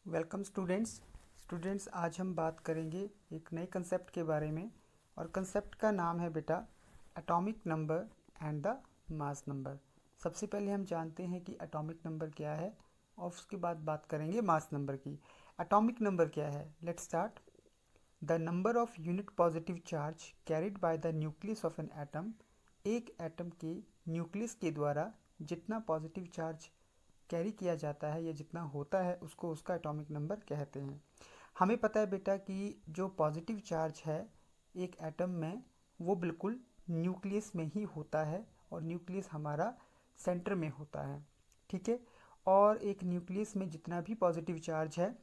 Welcome students आज हम बात करेंगे एक नए कंसेप्ट के बारे में। और कंसेप्ट का नाम है बेटा atomic number and the mass number. सबसे पहले हम जानते हैं कि एटॉमिक नंबर क्या है और उसके बाद बात करेंगे मास नंबर की। एटॉमिक नंबर क्या है, let's start. The number of unit positive charge carried by the nucleus of an atom. एक एटम के न्यूक्लियस के द्वारा जितना पॉजिटिव चार्ज कैरी किया जाता है या जितना होता है उसको उसका एटॉमिक नंबर कहते हैं। हमें पता है बेटा कि जो पॉजिटिव चार्ज है एक एटम में वो बिल्कुल न्यूक्लियस में ही होता है और न्यूक्लियस हमारा सेंटर में होता है, ठीक है। और एक न्यूक्लियस में जितना भी पॉजिटिव चार्ज है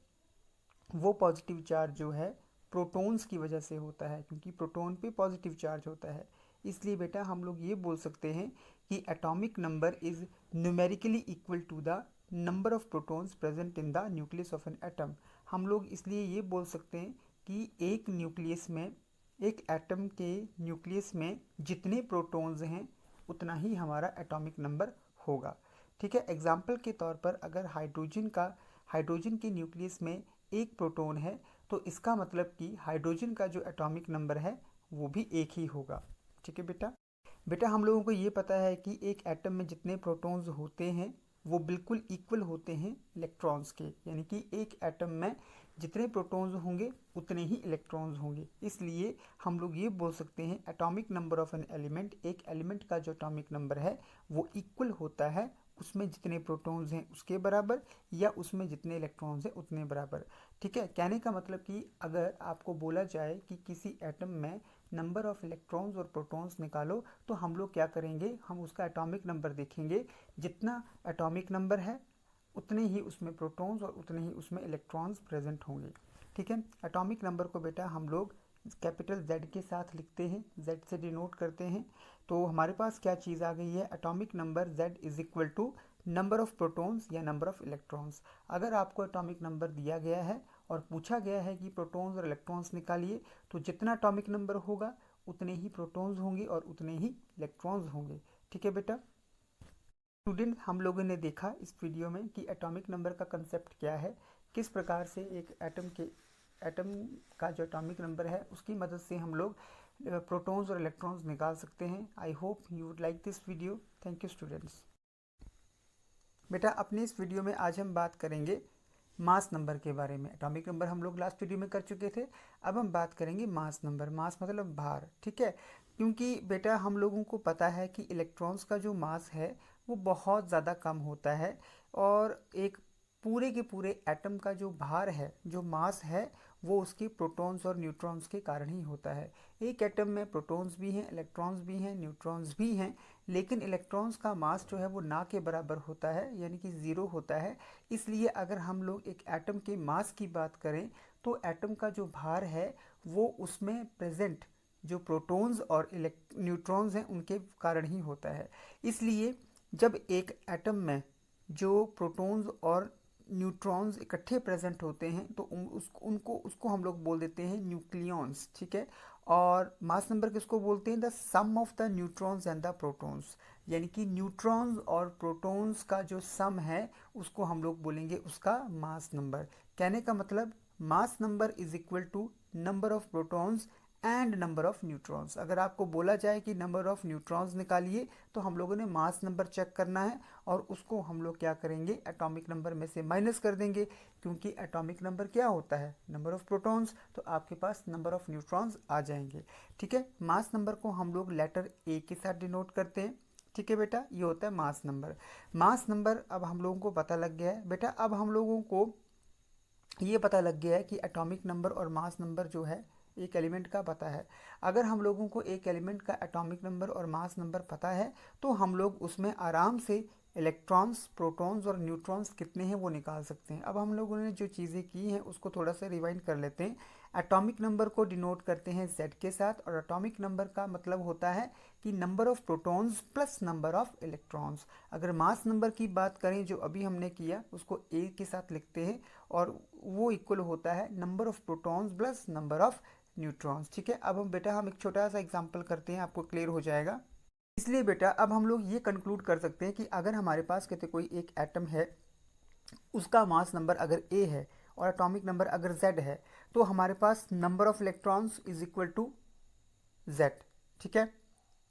वो पॉजिटिव चार्ज जो है प्रोटॉन्स की वजह से होता है, क्योंकि प्रोटॉन पे पॉजिटिव चार्ज होता है। इसलिए बेटा हम लोग ये बोल सकते हैं कि atomic number is numerically equal to the number of protons present in the nucleus of an atom. हम लोग इसलिए ये बोल सकते हैं कि एक न्यूक्लियस में, एक एटम के न्यूक्लियस में जितने प्रोटॉन्स हैं उतना ही हमारा एटॉमिक नंबर होगा, ठीक है। एग्जाम्पल के तौर पर अगर हाइड्रोजन के न्यूक्लियस में एक प्रोटॉन है तो इसका मतलब कि हाइड्रोजन का जो एटॉमिक नंबर है वो भी एक ही होगा, ठीक है बेटा हम लोगों को ये पता है कि एक एटम में जितने प्रोटॉन्स होते हैं वो बिल्कुल इक्वल होते हैं इलेक्ट्रॉन्स के, यानी कि एक एटम में जितने प्रोटॉन्स होंगे उतने ही इलेक्ट्रॉन्स होंगे। इसलिए हम लोग ये बोल सकते हैं atomic number of an element, एक एलिमेंट का जो एटॉमिक नंबर है वो इक्वल होता है उसमें जितने प्रोटॉन्स हैं उसके बराबर या उसमें जितने इलेक्ट्रॉन्स हैं उतने बराबर, ठीक है। कहने का मतलब कि अगर आपको बोला जाए कि किसी एटम में नंबर ऑफ इलेक्ट्रॉन्स और प्रोटॉन्स निकालो तो हम लोग क्या करेंगे, हम उसका एटॉमिक नंबर देखेंगे। जितना एटॉमिक नंबर है उतने ही उसमें प्रोटॉन्स और उतने ही उसमें इलेक्ट्रॉन्स प्रेजेंट होंगे, ठीक है। एटॉमिक नंबर को बेटा हम लोग कैपिटल Z के साथ लिखते हैं, Z से डिनोट करते हैं। तो हमारे पास क्या चीज़ आ गई है, atomic number Z is equal to number of protons या नंबर ऑफ इलेक्ट्रॉन्स। अगर आपको एटॉमिक नंबर दिया गया है और पूछा गया है कि प्रोटॉन्स और इलेक्ट्रॉन्स निकालिए तो जितना एटॉमिक नंबर होगा उतने ही प्रोटॉन्स होंगे और उतने ही इलेक्ट्रॉन्स होंगे, ठीक है बेटा। स्टूडेंट हम लोगों ने देखा इस वीडियो में कि एटॉमिक नंबर का कंसेप्ट क्या है, किस प्रकार से एक एटम का जो एटॉमिक नंबर है उसकी मदद से हम लोग प्रोटॉन्स और इलेक्ट्रॉन्स निकाल सकते हैं। I hope you would like this video. Thank you students. बेटा अपने इस वीडियो में आज हम बात करेंगे मास नंबर के बारे में। एटॉमिक नंबर हम लोग लास्ट वीडियो में कर चुके थे, अब हम बात करेंगे मास नंबर। मास मतलब भार, ठीक है। क्योंकि बेटा हम लोगों को पता है कि इलेक्ट्रॉन्स का जो मास है वो बहुत ज़्यादा कम होता है और एक पूरे के पूरे एटम का जो भार है, जो मास है, वो उसके प्रोटॉन्स और न्यूट्रॉन्स के कारण ही होता है। एक एटम में प्रोटॉन्स भी हैं, इलेक्ट्रॉन्स भी हैं, न्यूट्रॉन्स भी हैं, लेकिन इलेक्ट्रॉन्स का मास जो है वो ना के बराबर होता है, यानी कि ज़ीरो होता है। इसलिए अगर हम लोग एक एटम के मास की बात करें तो एटम का जो भार है वो उसमें प्रेजेंट जो प्रोटॉन्स और न्यूट्रॉन्स हैं उनके कारण ही होता है। इसलिए जब एक एटम में जो प्रोटॉन्स और न्यूट्रॉन्स इकट्ठे प्रेजेंट होते हैं तो उसको हम लोग बोल देते हैं न्यूक्लियॉन्स, ठीक है। और मास नंबर किसको बोलते हैं, the sum of the neutrons and the protons, यानी कि न्यूट्रॉन्स और प्रोटॉन्स का जो सम है उसको हम लोग बोलेंगे उसका मास नंबर। कहने का मतलब mass number is equal to number of protons and number of neutrons. अगर आपको बोला जाए कि नंबर ऑफ न्यूट्रॉन्स निकालिए तो हम लोगों ने मास नंबर चेक करना है और उसको हम लोग क्या करेंगे, एटॉमिक नंबर में से माइनस कर देंगे, क्योंकि एटॉमिक नंबर क्या होता है, नंबर ऑफ प्रोटॉन्स, तो आपके पास नंबर ऑफ न्यूट्रॉन्स आ जाएंगे, ठीक है। मास नंबर को हम लोग लेटर A के साथ डिनोट करते हैं, ठीक है बेटा। ये होता है मास नंबर। मास नंबर अब हम लोगों को पता लग गया है बेटा। अब हम लोगों को ये पता लग गया है कि एटॉमिक नंबर और मास नंबर जो है एक एलिमेंट का पता है। अगर हम लोगों को एक एलिमेंट का एटॉमिक नंबर और मास नंबर पता है तो हम लोग उसमें आराम से इलेक्ट्रॉन्स, प्रोटॉन्स और न्यूट्रॉन्स कितने हैं वो निकाल सकते हैं। अब हम लोगों ने जो चीज़ें की हैं उसको थोड़ा सा रिवाइंड कर लेते हैं। एटॉमिक नंबर को डिनोट करते हैं Z के साथ और एटॉमिक नंबर का मतलब होता है कि number of protons plus number of electrons. अगर मास नंबर की बात करें जो अभी हमने किया उसको A के साथ लिखते हैं और वो इक्वल होता है number of protons plus number of neutrons, ठीक है। अब हम बेटा हम एक छोटा सा एग्जांपल करते हैं, आपको क्लियर हो जाएगा। इसलिए बेटा अब हम लोग ये कंक्लूड कर सकते हैं कि अगर हमारे पास कहते कोई एक एटम है, उसका मास नंबर अगर A है और एटॉमिक नंबर अगर Z है तो हमारे पास number of electrons is equal to Z, ठीक है,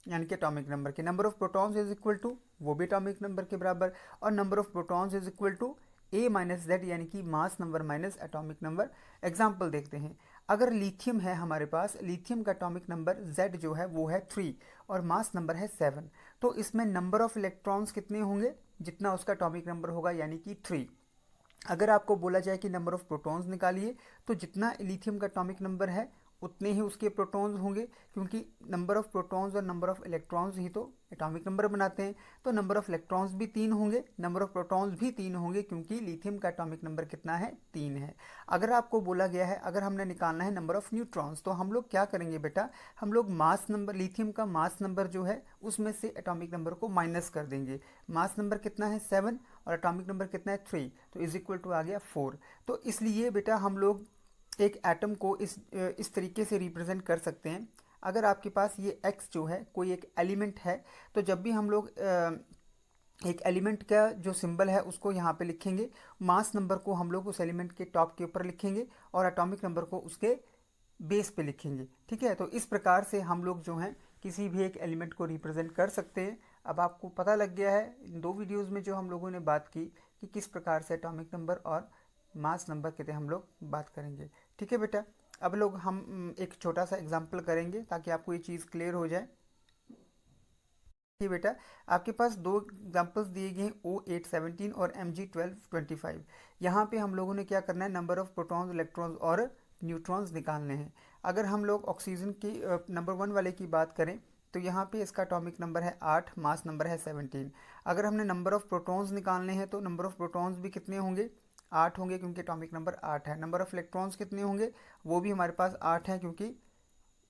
यानी कि एटॉमिक नंबर के number of protons is equal to वो भी एटॉमिक नंबर के बराबर, और number of protons is equal to A minus Z यानी कि mass number minus atomic number. Example देखते हैं, अगर लिथियम है हमारे पास, लिथियम का एटॉमिक नंबर Z जो है वो है 3 और मास नंबर है 7, तो इसमें नंबर ऑफ इलेक्ट्रॉन्स कितने होंगे, जितना उसका एटॉमिक नंबर होगा यानी कि 3। अगर आपको बोला जाए कि नंबर ऑफ प्रोटॉन्स निकालिए तो जितना लिथियम का एटॉमिक नंबर है उतने ही उसके प्रोटॉन्स होंगे, क्योंकि नंबर ऑफ प्रोटॉन्स और नंबर ऑफ इलेक्ट्रॉन्स ही तो एटॉमिक नंबर बनाते हैं। तो नंबर ऑफ इलेक्ट्रॉन्स भी 3 होंगे, नंबर ऑफ प्रोटॉन्स भी 3 होंगे, क्योंकि लिथियम का एटॉमिक नंबर कितना है, 3 है। अगर आपको बोला गया है अगर हमने निकालना है नंबर ऑफ न्यूट्रॉन्स, तो हम लोग क्या करेंगे बेटा, हम लोग मास नंबर, लिथियम का मास नंबर जो है उसमें से एटॉमिक नंबर को माइनस कर देंगे। मास नंबर कितना है 7 और एटॉमिक नंबर कितना है 3, तो इज इक्वल टू आ गया 4। तो इसलिए बेटा हम लोग एक एटम को इस तरीके से रिप्रेजेंट कर सकते हैं। अगर आपके पास ये x जो है कोई एक एलिमेंट है, तो जब भी हम लोग एक एलिमेंट का जो सिंबल है उसको यहाँ पे लिखेंगे, मास नंबर को हम लोग उस एलिमेंट के टॉप के ऊपर लिखेंगे और एटॉमिक नंबर को उसके बेस पे लिखेंगे, ठीक है। तो इस प्रकार से हम लोग जो हैं किसी भी एक एलिमेंट को रिप्रेजेंट कर सकते हैं। अब आपको पता लग गया है इन 2 वीडियोस में जो हम लोगों ने बात की कि किस प्रकार से एटॉमिक नंबर और मास नंबर के हम लोग बात करेंगे, ठीक है बेटा। अब लोग हम एक छोटा सा एग्जाम्पल करेंगे ताकि आपको ये चीज़ क्लियर हो जाए। ठीक बेटा, आपके पास 2 एग्जाम्पल्स दिए गए हैं O817 और Mg1225। यहाँ पे हम लोगों ने क्या करना है, नंबर ऑफ प्रोटॉन्स, इलेक्ट्रॉन्स और न्यूट्रॉन्स निकालने हैं। अगर हम लोग ऑक्सीजन की नंबर 1 वाले की बात करें तो यहाँ पे इसका एटॉमिक नंबर है 8, मास नंबर है 17। अगर हमने नंबर ऑफ प्रोटॉन्स निकालने हैं तो नंबर ऑफ प्रोटॉन्स भी कितने होंगे, 8 होंगे, क्योंकि एटॉमिक नंबर 8 है। नंबर ऑफ इलेक्ट्रॉन्स कितने होंगे, वो भी हमारे पास 8 है, क्योंकि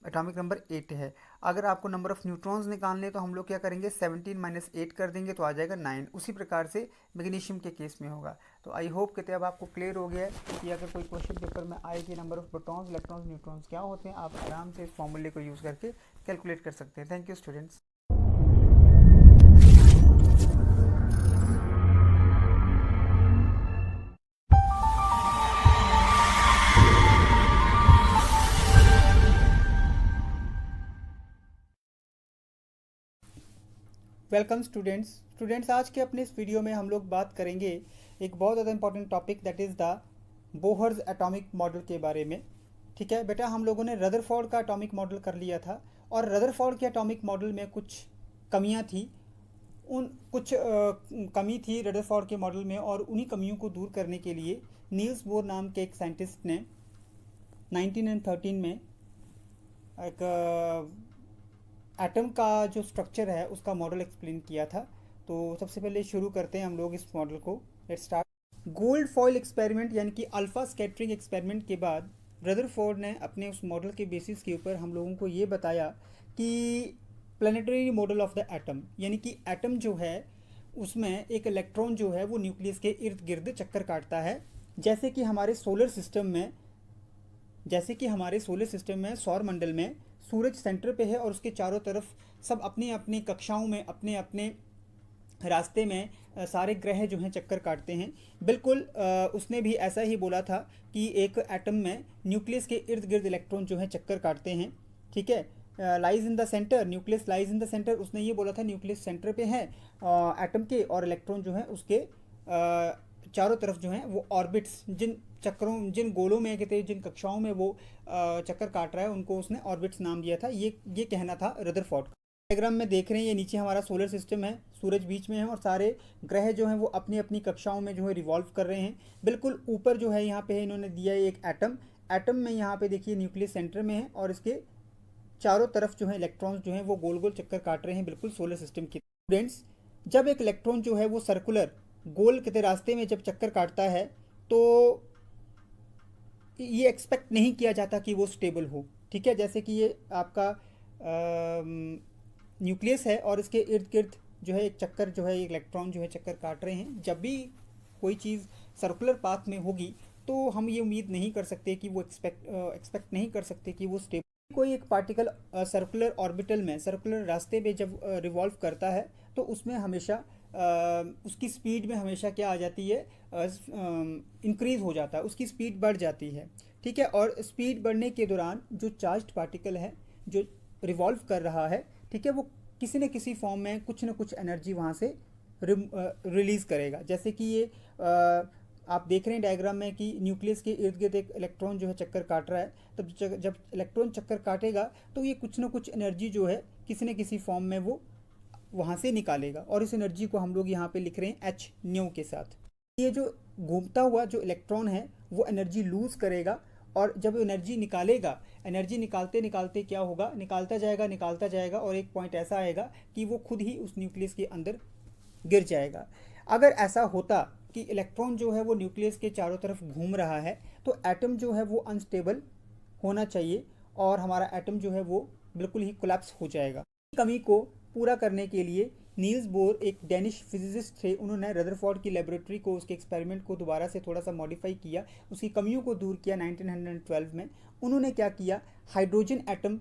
एटॉमिक नंबर 8 है। अगर आपको नंबर ऑफ न्यूट्रॉन्स निकालने तो हम लोग क्या करेंगे, 17 माइनस 8 कर देंगे तो आ जाएगा 9। उसी प्रकार से मैग्नीशियम के केस में होगा। तो आई होप कि अब आपको क्लियर हो गया है कि अगर कोई क्वेश्चन पेपर में आए कि number of protons, electrons, neutrons क्या होते हैं, आप आराम से इस फॉर्मूले को यूज़ करके कैलकुलेट कर सकते हैं। Thank you students. Welcome students, आज के अपने इस वीडियो में हम लोग बात करेंगे एक बहुत ज़्यादा important topic, that is the Bohr's atomic model के बारे में। ठीक है बेटा, हम लोगों ने रदरफोर्ड का एटॉमिक मॉडल कर लिया था और रदरफोर्ड के एटॉमिक मॉडल में कुछ कमियां थी, कमी थी रदरफोर्ड के मॉडल में, और उन्हीं कमियों को दूर करने के लिए नील्स बोर नाम के एक साइंटिस्ट ने 1913 में एक एटम का जो स्ट्रक्चर है उसका मॉडल एक्सप्लेन किया था। तो सबसे पहले शुरू करते हैं हम लोग इस मॉडल को। Let's start. Gold foil experiment यानी कि अल्फा स्कैटरिंग एक्सपेरिमेंट के बाद रदरफोर्ड ने अपने उस मॉडल के बेसिस के ऊपर हम लोगों को ये बताया कि planetary model of the atom, यानी कि एटम जो है उसमें एक इलेक्ट्रॉन जो है वो न्यूक्लियस के इर्द गिर्द चक्कर काटता है। जैसे कि हमारे सोलर सिस्टम में सौर मंडल में सूरज सेंटर पे है और उसके चारों तरफ सब अपने अपने कक्षाओं में अपने अपने रास्ते में सारे ग्रह जो हैं चक्कर काटते हैं। बिल्कुल उसने भी ऐसा ही बोला था कि एक एटम में न्यूक्लियस के इर्द गिर्द इलेक्ट्रॉन जो हैं चक्कर काटते हैं। ठीक है, lies in the centre, nucleus lies in the centre, उसने ये बोला था न्यूक्लियस सेंटर पे है एटम के, और इलेक्ट्रॉन जो है उसके चारों तरफ जो है वो ऑर्बिट्स, जिन गोलों में कहते हैं, जिन कक्षाओं में वो चक्कर काट रहा है उनको उसने ऑर्बिट्स नाम दिया था। ये कहना था रदरफोर्ड का। डायग्राम में देख रहे हैं, ये नीचे हमारा सोलर सिस्टम है, सूरज बीच में है और सारे ग्रह जो हैं वो अपनी अपनी कक्षाओं में जो है रिवॉल्व कर रहे हैं। बिल्कुल ऊपर जो है यहाँ पे है, इन्होंने दिया है एक एटम में यहाँ पे देखिए न्यूक्लियस सेंटर में है और इसके चारों तरफ जो है इलेक्ट्रॉन्स जो हैं वो गोल गोल चक्कर काट रहे हैं, बिल्कुल सोलर सिस्टम के। स्टूडेंट्स, जब एक इलेक्ट्रॉन जो है वो सर्कुलर गोल के रास्ते में जब चक्कर काटता है तो ये एक्सपेक्ट नहीं किया जाता कि वो स्टेबल हो। ठीक है, जैसे कि ये आपका न्यूक्लियस है और इसके इर्द गिर्द जो है एक चक्कर जो है इलेक्ट्रॉन जो है चक्कर काट रहे हैं। जब भी कोई चीज़ सर्कुलर पाथ में होगी तो हम ये उम्मीद नहीं कर सकते कि वो एक्सपेक्ट नहीं कर सकते कि वो स्टेबल। कोई एक पार्टिकल सर्कुलर ऑर्बिटल में, सर्कुलर रास्ते में जब रिवॉल्व करता है तो उसमें हमेशा उसकी स्पीड में हमेशा क्या आ जाती है, इंक्रीज़ हो जाता है, उसकी स्पीड बढ़ जाती है। ठीक है, और स्पीड बढ़ने के दौरान जो चार्ज्ड पार्टिकल है जो रिवॉल्व कर रहा है, ठीक है, वो किसी न किसी फॉर्म में कुछ न कुछ एनर्जी वहाँ से रिलीज़ करेगा। जैसे कि ये आप देख रहे हैं डायग्राम में कि न्यूक्लियस के इर्द गिर्द एक इलेक्ट्रॉन जो है चक्कर काट रहा है। तब जब इलेक्ट्रॉन चक्कर काटेगा तो ये कुछ ना कुछ एनर्जी जो है किसी न किसी फॉर्म में वो वहाँ से निकालेगा, और इस एनर्जी को हम लोग यहाँ पे लिख रहे हैं एच न्यू के साथ। ये जो घूमता हुआ जो इलेक्ट्रॉन है वो एनर्जी लूज़ करेगा, और जब एनर्जी निकालेगा, एनर्जी निकालते निकालते क्या होगा, निकालता जाएगा और एक पॉइंट ऐसा आएगा कि वो खुद ही उस न्यूक्लियस के अंदर गिर जाएगा। अगर ऐसा होता कि इलेक्ट्रॉन जो है वो न्यूक्लियस के चारों तरफ घूम रहा है तो एटम जो है वो अनस्टेबल होना चाहिए और हमारा एटम जो है वो बिल्कुल ही कोलैप्स हो जाएगा। कमी को पूरा करने के लिए नील्स बोर एक डेनिश फिजिसिस्ट थे, उन्होंने रदरफोर्ड की लेबोरेटरी को, उसके एक्सपेरिमेंट को दोबारा से थोड़ा सा मॉडिफाई किया, उसकी कमियों को दूर किया 1912 में। उन्होंने क्या किया, हाइड्रोजन एटम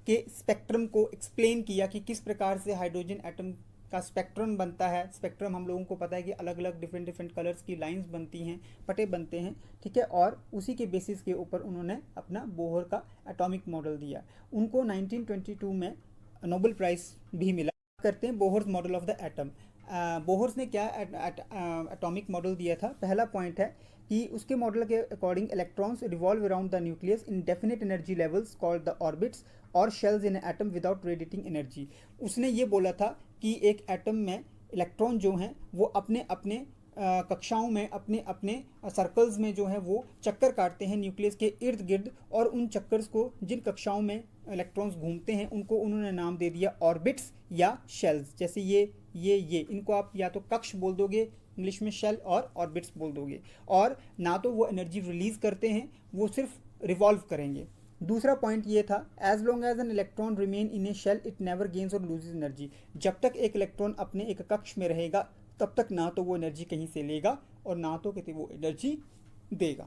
के स्पेक्ट्रम को एक्सप्लेन किया कि किस प्रकार से हाइड्रोजन एटम का स्पेक्ट्रम बनता है। स्पेक्ट्रम हम लोगों को पता है कि अलग अलग डिफरेंट कलर्स की लाइंस बनती हैं, पटे बनते हैं, ठीक है, और उसी के बेसिस के ऊपर उन्होंने अपना बोहर का एटॉमिक मॉडल दिया। उनको 1922 में नोबेल प्राइज़ भी मिला। करते हैं Bohr's model of the atom. Bohr's ने क्या एटॉमिक मॉडल दिया था। पहला पॉइंट है कि उसके मॉडल के according electrons revolve around the nucleus in definite energy levels called the orbits और शेल्स इन एटम विदाउट रेडिएटिंग एनर्जी। उसने ये बोला था कि एक एटम में इलेक्ट्रॉन जो हैं वो अपने अपने कक्षाओं में अपने अपने सर्कल्स में जो है वो चक्कर काटते हैं न्यूक्लियस के इर्द गिर्द, और उन चक्कर्स को जिन कक्षाओं में इलेक्ट्रॉन्स घूमते हैं उनको उन्होंने नाम दे दिया ऑर्बिट्स या शेल्स। जैसे ये इनको आप या तो कक्ष बोल दोगे इंग्लिश में, शेल, और ऑर्बिट्स बोल दोगे। और ना तो वो एनर्जी रिलीज़ करते हैं, वो सिर्फ रिवॉल्व करेंगे। दूसरा पॉइंट ये था, as long as an electron remain in a shell it never gains और लूजेज एनर्जी। जब तक एक इलेक्ट्रॉन अपने एक कक्ष में रहेगा तब तक ना तो वो एनर्जी कहीं से लेगा और ना तो किसी वो एनर्जी देगा।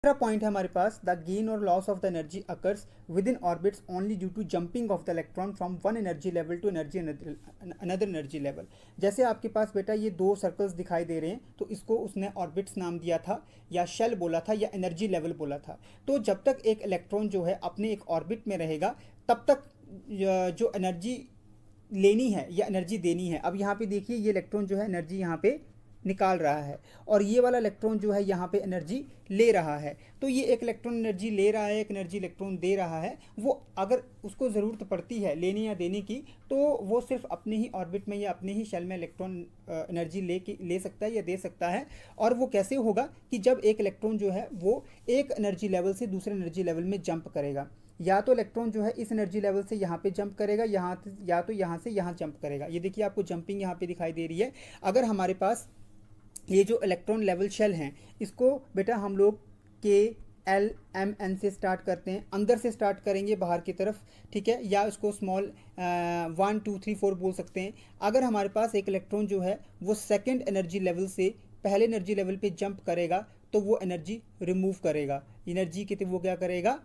तीसरा पॉइंट है हमारे पास, द गेन और loss of the energy occurs within orbits only due to jumping of the electron from one energy level to another energy level. जैसे आपके पास बेटा ये दो सर्कल्स दिखाई दे रहे हैं, तो इसको उसने ऑर्बिट्स नाम दिया था या शेल बोला था या एनर्जी लेवल बोला था। तो जब तक एक इलेक्ट्रॉन जो है अपने एक ऑर्बिट में रहेगा तब तक जो एनर्जी लेनी है या एनर्जी देनी है। अब यहाँ पे देखिए ये इलेक्ट्रॉन जो है एनर्जी यहाँ पे निकाल रहा है और ये वाला इलेक्ट्रॉन जो है यहाँ पे एनर्जी ले रहा है। तो ये एक इलेक्ट्रॉन एनर्जी ले रहा है, एक एनर्जी इलेक्ट्रॉन दे रहा है। वो अगर उसको ज़रूरत पड़ती है लेने या देने की तो वो सिर्फ अपने ही ऑर्बिट में या अपने ही शेल में इलेक्ट्रॉन एनर्जी ले सकता है या दे सकता है। और वो कैसे होगा कि जब एक इलेक्ट्रॉन जो है वो एक एनर्जी लेवल से दूसरे एनर्जी लेवल में जंप करेगा। या तो इलेक्ट्रॉन जो है इस एनर्जी लेवल से यहाँ पे जंप करेगा, या तो यहाँ से यहाँ जंप करेगा। ये देखिए आपको जंपिंग यहाँ पे दिखाई दे रही है। अगर हमारे पास ये जो इलेक्ट्रॉन लेवल शेल हैं इसको बेटा हम लोग KLMN से स्टार्ट करते हैं, अंदर से स्टार्ट करेंगे बाहर की तरफ, ठीक है, या उसको स्मॉल 1 2 3 4 बोल सकते हैं। अगर हमारे पास एक इलेक्ट्रॉन जो है वो सेकेंड एनर्जी लेवल से पहले एनर्जी लेवल पे जंप करेगा तो वो एनर्जी रिमूव करेगा, एनर्जी की वो क्या करेगा,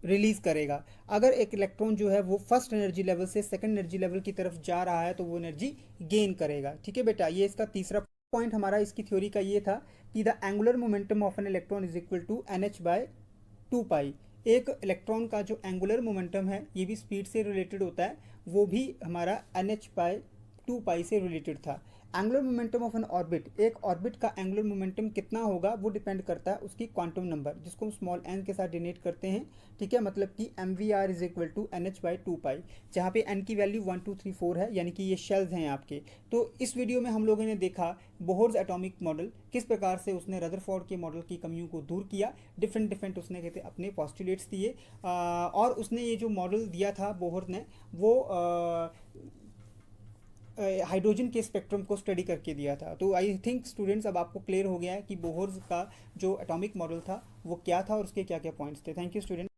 रिलीज करेगा। अगर एक इलेक्ट्रॉन जो है वो फर्स्ट एनर्जी लेवल से सेकंड एनर्जी लेवल की तरफ जा रहा है तो वो एनर्जी गेन करेगा। ठीक है बेटा, ये इसका तीसरा पॉइंट हमारा इसकी थ्योरी का ये था कि the angular momentum of an electron is equal to NH/2π। एक इलेक्ट्रॉन का जो एंगुलर मोमेंटम है ये भी स्पीड से रिलेटेड होता है, वो भी हमारा NH/2π से रिलेटेड था। Angular momentum of N orbit, एक ऑर्बिट का एंगुलर मोमेंटम कितना होगा वो डिपेंड करता है उसकी क्वांटम नंबर, जिसको हम स्मॉल n के साथ डिनोट करते हैं। ठीक है, मतलब कि MVR is equal to NH/2π, जहाँ पे n की वैल्यू 1 2 3 4 है, यानी कि ये शेल्स हैं आपके। तो इस वीडियो में हम लोगों ने देखा बोहर्स एटॉमिक मॉडल, किस प्रकार से उसने रदरफोर्ड के मॉडल की कमियों को दूर किया, डिफरेंट उसने कहते अपने पोस्टुलेट्स दिए, और उसने ये जो मॉडल दिया था बोहर ने वो हाइड्रोजन के स्पेक्ट्रम को स्टडी करके दिया था। तो आई थिंक स्टूडेंट्स अब आपको क्लियर हो गया है कि बोहर्स का जो एटॉमिक मॉडल था वो क्या था और उसके क्या क्या पॉइंट्स थे। Thank you student.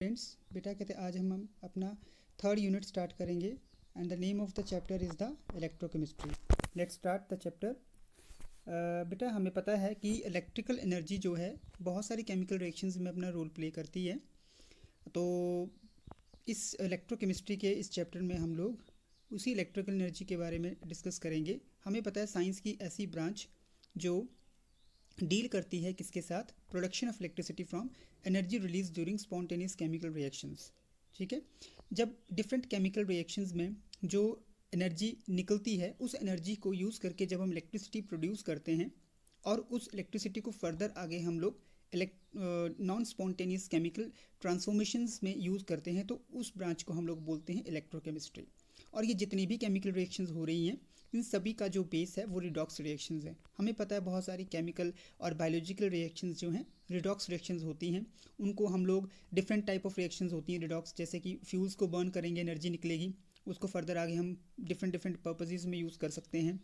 फ्रेंड्स बेटा कहते आज हम अपना 3rd यूनिट स्टार्ट करेंगे and the name of the chapter is the electrochemistry. Let's start the chapter. बेटा हमें पता है कि इलेक्ट्रिकल एनर्जी जो है बहुत सारी केमिकल रिएक्शंस में अपना रोल प्ले करती है। तो इस इलेक्ट्रोकेमिस्ट्री के इस चैप्टर में हम लोग उसी इलेक्ट्रिकल एनर्जी के बारे में डिस्कस करेंगे। हमें पता है साइंस की ऐसी ब्रांच जो डील करती है किसके साथ, production of electricity from energy release during spontaneous chemical reactions. ठीक है, जब डिफरेंट केमिकल रिएक्शंस में जो एनर्जी निकलती है उस एनर्जी को यूज़ करके जब हम इलेक्ट्रिसिटी प्रोड्यूस करते हैं और उस इलेक्ट्रिसिटी को फर्दर आगे हम लोग नॉन स्पॉन्टेनियस केमिकल ट्रांसफॉर्मेशंस में यूज़ करते हैं, तो उस ब्रांच को हम लोग बोलते हैं इलेक्ट्रोकेमिस्ट्री। और ये जितनी भी केमिकल रिएक्शंस हो रही हैं इन सभी का जो बेस है वो रिडॉक्स रिएक्शंस है। हमें पता है बहुत सारी केमिकल और बायोलॉजिकल रिएक्शंस जो हैं रिडॉक्स रिएक्शंस होती हैं। उनको हम लोग डिफरेंट टाइप ऑफ रिएक्शंस होती हैं रिडॉक्स, जैसे कि फ्यूल्स को बर्न करेंगे एनर्जी निकलेगी, उसको फर्दर आगे हम डिफरेंट पर्पसेस में यूज़ कर सकते हैं।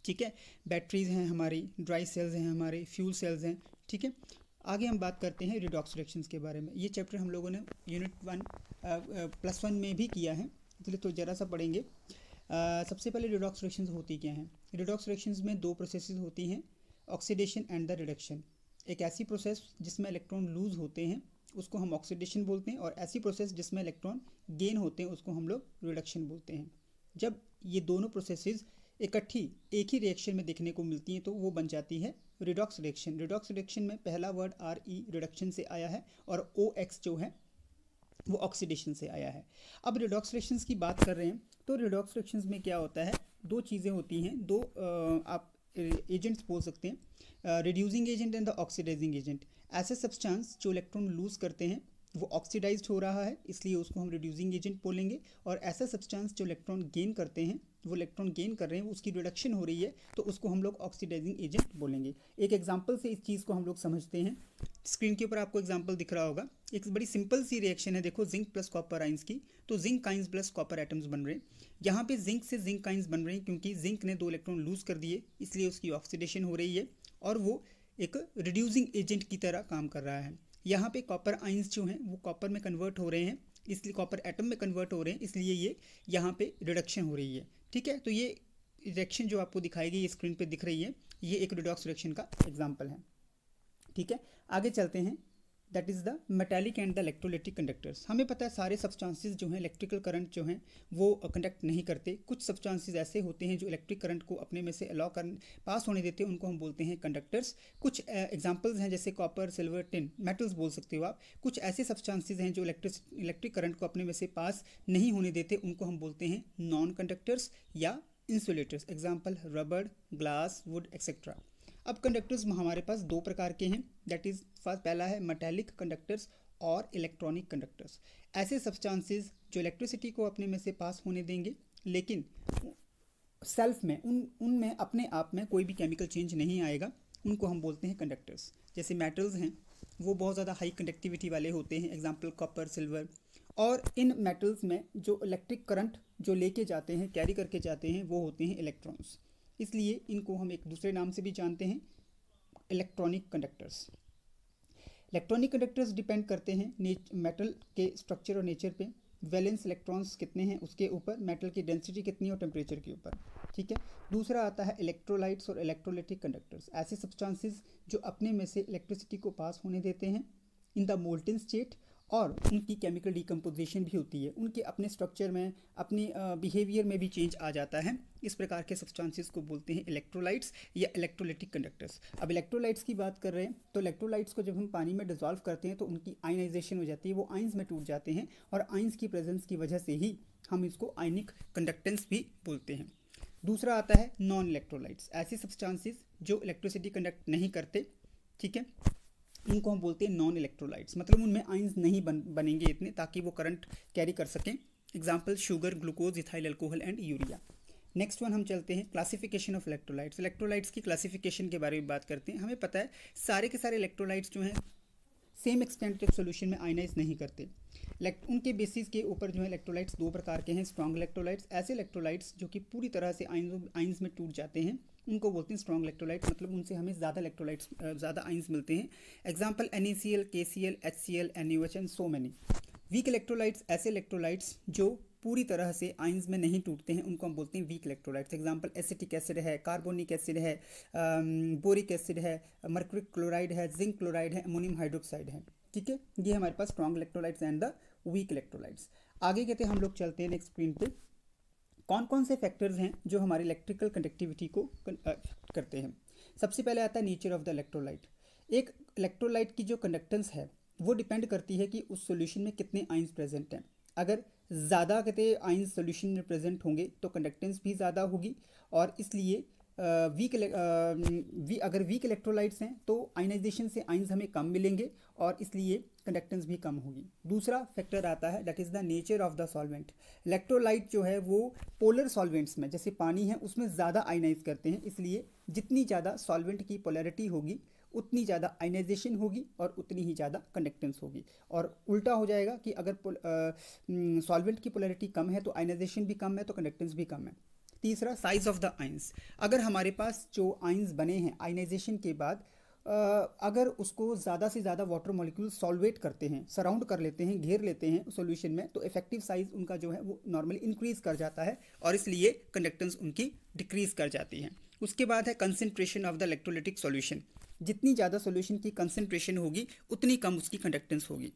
ठीक है, बैटरीज हैं हमारी, ड्राई सेल्स हैं हमारे, फ्यूल सेल्स हैं। ठीक है, आगे हम बात करते हैं रिडॉक्स रिएक्शंस के बारे में। ये चैप्टर हम लोगों ने यूनिट 1+1 में भी किया है, इसलिए तो ज़रा सा पढ़ेंगे। सबसे पहले रिडॉक्स रिएक्शंस होती क्या हैं। रिडॉक्स रिएक्शंस में दो प्रोसेसेस होती हैं, ऑक्सीडेशन एंड द रिडक्शन। एक ऐसी प्रोसेस जिसमें इलेक्ट्रॉन लूज होते हैं उसको हम ऑक्सीडेशन बोलते हैं, और ऐसी प्रोसेस जिसमें इलेक्ट्रॉन गेन होते हैं उसको हम लोग रिडक्शन बोलते हैं। जब ये दोनों प्रोसेसेस इकट्ठी एक ही रिएक्शन में देखने को मिलती हैं तो वो बन जाती है रिडॉक्स रिएक्शन। रिडॉक्स रिएक्शन में पहला वर्ड RE रिडक्शन से आया है और OX जो है वो ऑक्सीडेशन से आया है। अब रिडॉक्स रिएक्शंस की बात कर रहे हैं तो रिडॉक्स रिएक्शंस में क्या होता है, दो चीज़ें होती हैं, दो आप एजेंट्स बोल सकते हैं, reducing agent and the oxidising agent. ऐसे सब्सटेंस जो इलेक्ट्रॉन लूज करते हैं वो ऑक्सीडाइज्ड हो रहा है इसलिए उसको हम रिड्यूसिंग एजेंट बोलेंगे, और ऐसा सब्सटेंस जो इलेक्ट्रॉन गेन करते हैं वो इलेक्ट्रॉन गेन कर रहे हैं उसकी रिडक्शन हो रही है तो उसको हम लोग ऑक्सीडाइजिंग एजेंट बोलेंगे। एक एग्जांपल से इस चीज़ को हम लोग समझते हैं। स्क्रीन के ऊपर आपको एग्जांपल दिख रहा होगा, एक बड़ी सिंपल सी रिएक्शन है, देखो जिंक प्लस कॉपर आइंस की, तो zinc ions plus copper atoms बन रहे हैं। यहाँ पे जिंक से जिंक आइंस बन रहे हैं क्योंकि जिंक ने 2 इलेक्ट्रॉन लूज कर दिए इसलिए उसकी ऑक्सीडेशन हो रही है और वो एक रिड्यूसिंग एजेंट की तरह काम कर रहा है। यहाँ पे कॉपर आइंस जो हैं वो कॉपर में कन्वर्ट हो रहे हैं, इसलिए कॉपर एटम में कन्वर्ट हो रहे हैं, इसलिए ये यहाँ पे रिडक्शन हो रही है। ठीक है, तो ये रिएक्शन जो आपको दिखाई गई स्क्रीन पे दिख रही है ये एक रिडॉक्स रिएक्शन का एग्जांपल है। ठीक है, आगे चलते हैं, that is the metallic and the electrolytic conductors. हमें पता है सारे सब्सटेंसेस जो हैं इलेक्ट्रिकल करंट जो हैं वो कंडक्ट नहीं करते। कुछ सब्सटेंसेस ऐसे होते हैं जो इलेक्ट्रिक करंट को अपने में से अलाउ कर पास होने देते हैं, उनको हम बोलते हैं कंडक्टर्स। कुछ एग्जांपल्स हैं जैसे कॉपर, सिल्वर, टिन, मेटल्स बोल सकते हो आप। कुछ ऐसे सब्सटेंसेस हैं जो इलेक्ट्रिक करंट को अपने में से पास नहीं होने देते, उनको हम बोलते हैं नॉन कंडक्टर्स या इंसुलेटर्स। एग्जाम्पल रबड़, ग्लास, वुड एक्सेट्रा। अब कंडक्टर्स हमारे पास दो प्रकार के हैं, दैट इज़ फर्स्ट पहला है मेटालिक कंडक्टर्स और इलेक्ट्रॉनिक कंडक्टर्स। ऐसे सब्सटेंसेस जो इलेक्ट्रिसिटी को अपने में से पास होने देंगे लेकिन सेल्फ में उनमें अपने आप में कोई भी केमिकल चेंज नहीं आएगा, उनको हम बोलते हैं कंडक्टर्स। जैसे मेटल्स हैं वो बहुत ज़्यादा हाई कंडक्टिविटी वाले होते हैं, एग्जाम्पल कॉपर, सिल्वर। और इन मेटल्स में जो इलेक्ट्रिक करंट जो लेके जाते हैं, कैरी करके जाते हैं, वो होते हैं इलेक्ट्रॉन्स, इसलिए इनको हम एक दूसरे नाम से भी जानते हैं, electronic conductors. Electronic conductors depend करते हैं मेटल के स्ट्रक्चर और नेचर पे, वैलेंस इलेक्ट्रॉन्स कितने हैं उसके ऊपर, मेटल की डेंसिटी कितनी है और टेम्परेचर के ऊपर। ठीक है, दूसरा आता है इलेक्ट्रोलाइट्स और इलेक्ट्रोलाइटिक कंडक्टर्स। ऐसे सब्सटेंसेस जो अपने में से इलेक्ट्रिसिटी को पास होने देते हैं इन द मोल्टन स्टेट, और उनकी केमिकल डिकम्पोजिशन भी होती है, उनके अपने स्ट्रक्चर में, अपनी बिहेवियर में भी चेंज आ जाता है। इस प्रकार के सब्सटेंसेस को बोलते हैं इलेक्ट्रोलाइट्स या इलेक्ट्रोलाइटिक कंडक्टर्स। अब इलेक्ट्रोलाइट्स की बात कर रहे हैं तो इलेक्ट्रोलाइट्स को जब हम पानी में डिसॉल्व करते हैं तो उनकी आयनाइजेशन हो जाती है, वो आइंस में टूट जाते हैं, और आइंस की प्रेजेंस की वजह से ही हम इसको आयनिक कंडक्टेंस भी बोलते हैं। दूसरा आता है नॉन इलेक्ट्रोलाइट्स, ऐसे सब्सटेंसेस जो इलेक्ट्रिसिटी कंडक्ट नहीं करते। ठीक है, उनको हम बोलते हैं नॉन इलेक्ट्रोलाइट्स, मतलब उनमें आइंस नहीं बनेंगे इतने ताकि वो करंट कैरी कर सकें। Example sugar, glucose, ethyl alcohol and urea. Next one हम चलते हैं क्लासिफिकेशन ऑफ इलेक्ट्रोलाइट्स। इलेक्ट्रोलाइट्स की क्लासिफिकेशन के बारे में बात करते हैं। हमें पता है सारे के सारे इलेक्ट्रोलाइट्स जो हैं सेम एक्सटेंट के सोल्यूशन में आयनाइज नहीं करते। उनके बेसिस के ऊपर जो है इलेक्ट्रोलाइट्स दो प्रकार के हैं, स्ट्रॉन्ग इलेक्ट्रोलाइट्स, ऐसे इलेक्ट्रोलाइट्स जो कि पूरी तरह से आइंस में टूट जाते हैं, उनको बोलते हैं स्ट्रॉन्ग इलेक्ट्रोलाइट्स, मतलब उनसे हमें ज़्यादा इलेक्ट्रोलाइट्स, ज़्यादा आइंस मिलते हैं। Example NaCl, KCl, HCl, NaOH and so many. Weak electrolytes, ऐसे इलेक्ट्रोलाइट्स जो पूरी तरह से आयंस में नहीं टूटते हैं उनको हम बोलते हैं weak electrolytes. Example acetic acid है, कार्बोनिक एसिड है, बोरिक एसिड है, मर्क्यूरी क्लोराइड है, जिंक क्लोराइड है, अमोनियम हाइड्रोक्साइड है। ठीक है, ये हमारे पास strong electrolytes and the weak electrolytes. आगे कहते हैं हम लोग चलते हैं नेक्स्ट स्क्रीन पे, कौन कौन से फैक्टर्स हैं जो हमारी इलेक्ट्रिकल कंडक्टिविटी को करते हैं। सबसे पहले आता है नेचर ऑफ द इलेक्ट्रोलाइट। एक इलेक्ट्रोलाइट की जो कंडक्टेंस है वो डिपेंड करती है कि उस सॉल्यूशन में कितने आयंस प्रेजेंट हैं। अगर ज़्यादा कहते हैं आयंस सॉल्यूशन में प्रेजेंट होंगे तो कंडक्टेंस भी ज़्यादा होगी, और इसलिए अगर वीक इलेक्ट्रोलाइट्स हैं तो आयनाइजेशन से आयंस हमें कम मिलेंगे और इसलिए कंडक्टेंस भी कम होगी। दूसरा फैक्टर आता है that is the nature of the solvent. Electrolyte जो है वो पोलर सॉल्वेंट्स में, जैसे पानी है उसमें ज़्यादा आयनाइज करते हैं, इसलिए जितनी ज़्यादा सॉल्वेंट की पोलैरिटी होगी उतनी ज़्यादा आयनाइजेशन होगी और उतनी ही ज़्यादा कंडक्टेंस होगी। और उल्टा हो जाएगा कि अगर सॉल्वेंट की पोलैरिटी कम है तो आयनाइजेशन भी कम है तो कंडक्टेंस भी कम है। तीसरा साइज ऑफ द आयंस। अगर हमारे पास जो आयंस बने हैं आयनाइजेशन के बाद, अगर उसको ज़्यादा से ज़्यादा वाटर मॉलिक्यूल सॉल्वेट करते हैं, सराउंड कर लेते हैं, घेर लेते हैं सॉल्यूशन में, तो इफेक्टिव साइज उनका जो है वो नॉर्मली इंक्रीज कर जाता है और इसलिए कंडक्टेंस उनकी डिक्रीज कर जाती है। उसके बाद है concentration of the electrolytic solution. जितनी ज़्यादा सॉल्यूशन की कंसंट्रेशन होगी उतनी कम उसकी कंडक्टेंस होगी।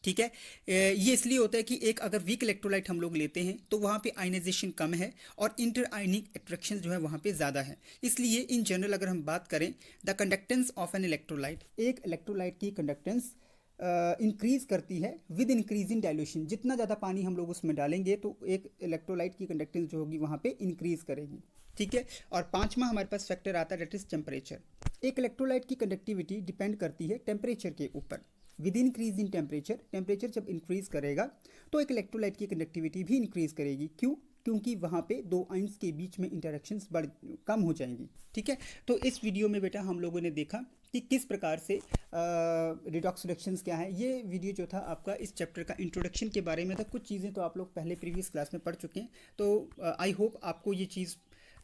ठीक है, ये इसलिए होता है कि एक अगर वीक इलेक्ट्रोलाइट हम लोग लेते हैं तो वहाँ पे आयनाइजेशन कम है और इंटर आयनिक अट्रैक्शन जो है वहाँ पे ज़्यादा है। इसलिए इन जनरल अगर हम बात करें the conductance of an electrolyte, एक इलेक्ट्रोलाइट की कंडक्टेंस इंक्रीज करती है विद इंक्रीज इन डाइल्यूशन। जितना ज़्यादा पानी हम लोग उसमें डालेंगे तो एक इलेक्ट्रोलाइट की कंडक्टेंस जो होगी वहाँ पे इंक्रीज करेगी। ठीक है, और पांचवा हमारे पास फैक्टर आता है दैट इज टेम्परेचर। एक इलेक्ट्रोलाइट की कंडक्टिविटी डिपेंड करती है टेम्परेचर के ऊपर। With increase in temperature, temperature जब इंक्रीज करेगा तो एक इलेक्ट्रोलाइट की कंडक्टिविटी भी इंक्रीज करेगी। क्यों? क्योंकि वहाँ पे दो आयंस के बीच में इंटरेक्शंस कम हो जाएंगी। ठीक है, तो इस वीडियो में बेटा हम लोगों ने देखा कि किस प्रकार से रिडॉक्स रिएक्शंस क्या है। ये वीडियो जो था आपका इस चैप्टर का इंट्रोडक्शन के बारे में था। कुछ चीज़ें तो आप लोग पहले प्रीवियस क्लास में पढ़ चुके हैं, तो आई होप आपको ये चीज़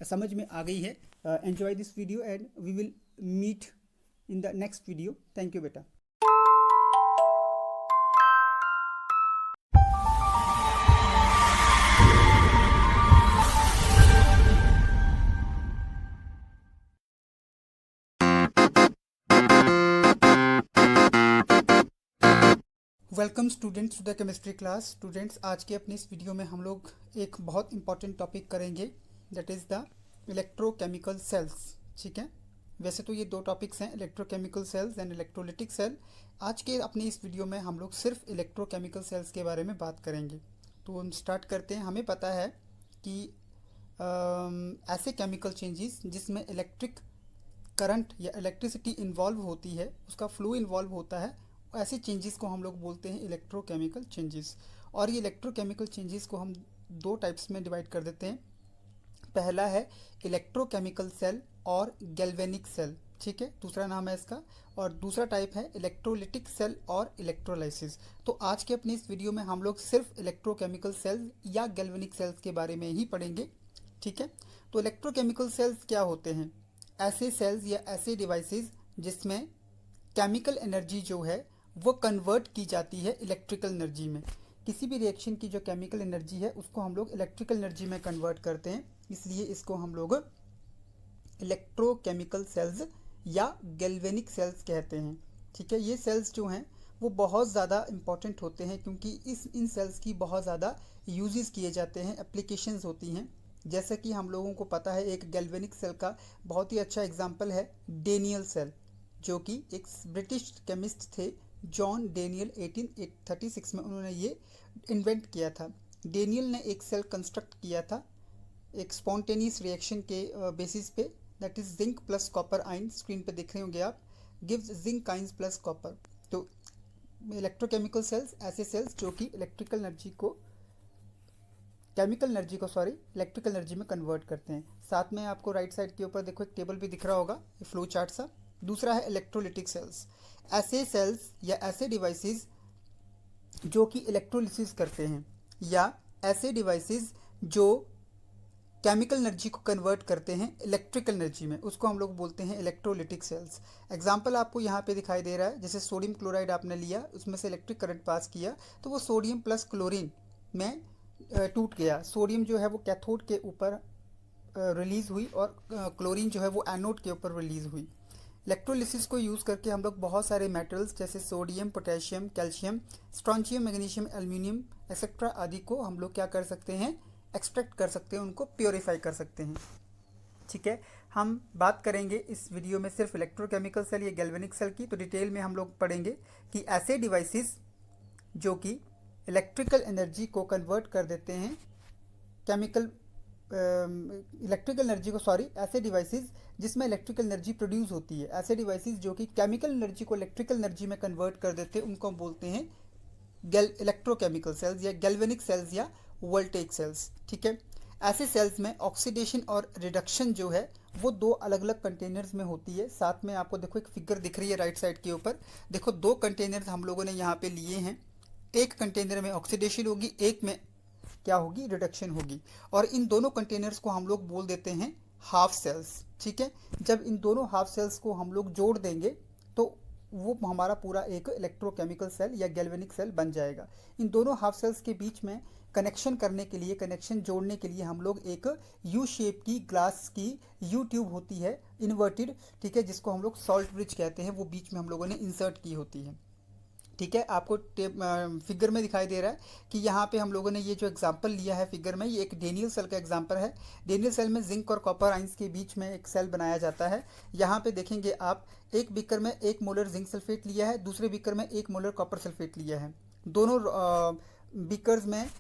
समझ में आ गई है। Enjoy this video and we will meet in the next video. Thank you बेटा। Welcome students to the chemistry class. Students, आज के अपनी इस वीडियो में हम लोग एक बहुत इंपॉर्टेंट टॉपिक करेंगे that is the electrochemical cells. ठीक है, वैसे तो ये दो टॉपिक्स हैं, electrochemical cells and electrolytic cell. आज के अपनी इस वीडियो में हम लोग सिर्फ इलेक्ट्रोकेमिकल सेल्स के बारे में बात करेंगे। तो हम स्टार्ट करते हैं। हमें पता है कि ऐसे केमिकल चेंजेस जिसमें इलेक्ट्रिक करंट या इलेक्ट्रिसिटी इन्वॉल्व होती है, उसका फ्लो इन्वॉल्व होता है, ऐसे चेंजेस को हम लोग बोलते हैं इलेक्ट्रोकेमिकल चेंजेस। और ये इलेक्ट्रोकेमिकल चेंजेस को हम दो टाइप्स में डिवाइड कर देते हैं। पहला है इलेक्ट्रोकेमिकल सेल और गैल्वेनिक सेल। ठीक है, दूसरा नाम है इसका। और दूसरा टाइप है इलेक्ट्रोलिटिक सेल और इलेक्ट्रोलाइसिस। तो आज के अपनी इस वीडियो में हम लोग सिर्फ इलेक्ट्रोकेमिकल सेल्स या गैल्वेनिक सेल्स के बारे में ही पढ़ेंगे। ठीक है, तो इलेक्ट्रोकेमिकल सेल्स क्या होते हैं? ऐसे सेल्स या ऐसे डिवाइसेस जिसमें केमिकल एनर्जी जो है वो कन्वर्ट की जाती है इलेक्ट्रिकल एनर्जी में। किसी भी रिएक्शन की जो केमिकल एनर्जी है उसको हम लोग इलेक्ट्रिकल एनर्जी में कन्वर्ट करते हैं, इसलिए इसको हम लोग इलेक्ट्रोकेमिकल सेल्स या गैल्वेनिक सेल्स कहते हैं। ठीक है, ये सेल्स जो हैं वो बहुत ज़्यादा इंपॉर्टेंट होते हैं क्योंकि इन सेल्स की बहुत ज़्यादा यूजेस किए जाते हैं, एप्लीकेशंस होती हैं। जैसे कि हम लोगों को पता है एक गैल्वेनिक सेल का बहुत ही अच्छा एग्जाम्पल है डेनियल सेल, जो कि एक ब्रिटिश केमिस्ट थे जॉन डेनियल। 1836 में उन्होंने ये इन्वेंट किया था। डेनियल ने एक सेल कंस्ट्रक्ट किया था एक स्पॉन्टेनियस रिएक्शन के बेसिस पे, that is zinc plus copper ion. Screen पे देख रहे होंगे आप, gives zinc ions plus copper. तो इलेक्ट्रोकेमिकल सेल्स ऐसे सेल्स जो कि इलेक्ट्रिकल एनर्जी को इलेक्ट्रिकल एनर्जी में कन्वर्ट करते हैं। साथ में आपको राइट साइड के ऊपर देखो एक टेबल भी दिख रहा होगा, ये फ्लो चार्ट सा। दूसरा है इलेक्ट्रोलिटिक सेल्स। ऐसे सेल्स या ऐसे डिवाइसेस जो कि इलेक्ट्रोलिसिस करते हैं, या ऐसे डिवाइसेस जो केमिकल एनर्जी को कन्वर्ट करते हैं इलेक्ट्रिकल एनर्जी में, उसको हम लोग बोलते हैं इलेक्ट्रोलिटिक सेल्स। एग्जाम्पल आपको यहाँ पे दिखाई दे रहा है, जैसे सोडियम क्लोराइड आपने लिया, उसमें से इलेक्ट्रिक करंट पास किया तो वो सोडियम प्लस क्लोरीन में टूट गया, सोडियम जो है वो कैथोड के ऊपर रिलीज़ हुई और क्लोरीन जो है वो एनोड के ऊपर रिलीज़ हुई। इलेक्ट्रोलिसिस को यूज़ करके हम लोग बहुत सारे मेटल्स जैसे sodium, potassium, calcium, strontium, magnesium, aluminium etcetera आदि को हम लोग क्या कर सकते हैं, एक्सट्रैक्ट कर सकते हैं, उनको प्योरीफाई कर सकते हैं। ठीक है, हम बात करेंगे इस वीडियो में सिर्फ इलेक्ट्रोकेमिकल सेल या गैल्वेनिक सेल की। तो डिटेल में हम लोग पढ़ेंगे कि ऐसे डिवाइसेस जो कि इलेक्ट्रिकल एनर्जी को कन्वर्ट कर देते हैं केमिकल इलेक्ट्रिकल एनर्जी को ऐसे डिवाइसेस जिसमें इलेक्ट्रिकल एनर्जी प्रोड्यूस होती है, ऐसे डिवाइसेस जो कि केमिकल एनर्जी को इलेक्ट्रिकल एनर्जी में कन्वर्ट कर देते हैं, उनको हम बोलते हैं इलेक्ट्रोकेमिकल सेल्स या गैल्वेनिक सेल्स या वोल्टेइक सेल्स। ठीक है, ऐसे सेल्स में ऑक्सीडेशन और रिडक्शन जो है वो दो अलग अलग कंटेनर्स में होती है। साथ में आपको देखो एक फिगर दिख रही है राइट साइड के ऊपर, देखो दो कंटेनर्स हम लोगों ने यहाँ पे लिए हैं, एक कंटेनर में ऑक्सीडेशन होगी, एक में क्या होगी, रिडक्शन होगी, और इन दोनों कंटेनर्स को हम लोग बोल देते हैं हाफ सेल्स। ठीक है, जब इन दोनों हाफ सेल्स को हम लोग जोड़ देंगे तो वो हमारा पूरा एक इलेक्ट्रोकेमिकल सेल या गैल्वेनिक सेल बन जाएगा। इन दोनों हाफ सेल्स के बीच में कनेक्शन करने के लिए, कनेक्शन जोड़ने के लिए हम लोग एक यू शेप की ग्लास की यू ट्यूब होती है इन्वर्टेड, ठीक है, जिसको हम लोग सॉल्ट ब्रिज कहते हैं, वो बीच में हम लोगों ने इंसर्ट की होती है। ठीक है, आपको फिगर में दिखाई दे रहा है कि यहाँ पे हम लोगों ने ये जो एग्जांपल लिया है फिगर में, ये एक डेनियल सेल का एग्जांपल है। डेनियल सेल में जिंक और कॉपर आइंस के बीच में एक सेल बनाया जाता है। यहाँ पे देखेंगे आप, एक बीकर में 1 मोलर जिंक सल्फेट लिया है, दूसरे बीकर में 1 मोलर कॉपर सल्फेट लिया है। दोनों बीकर्स में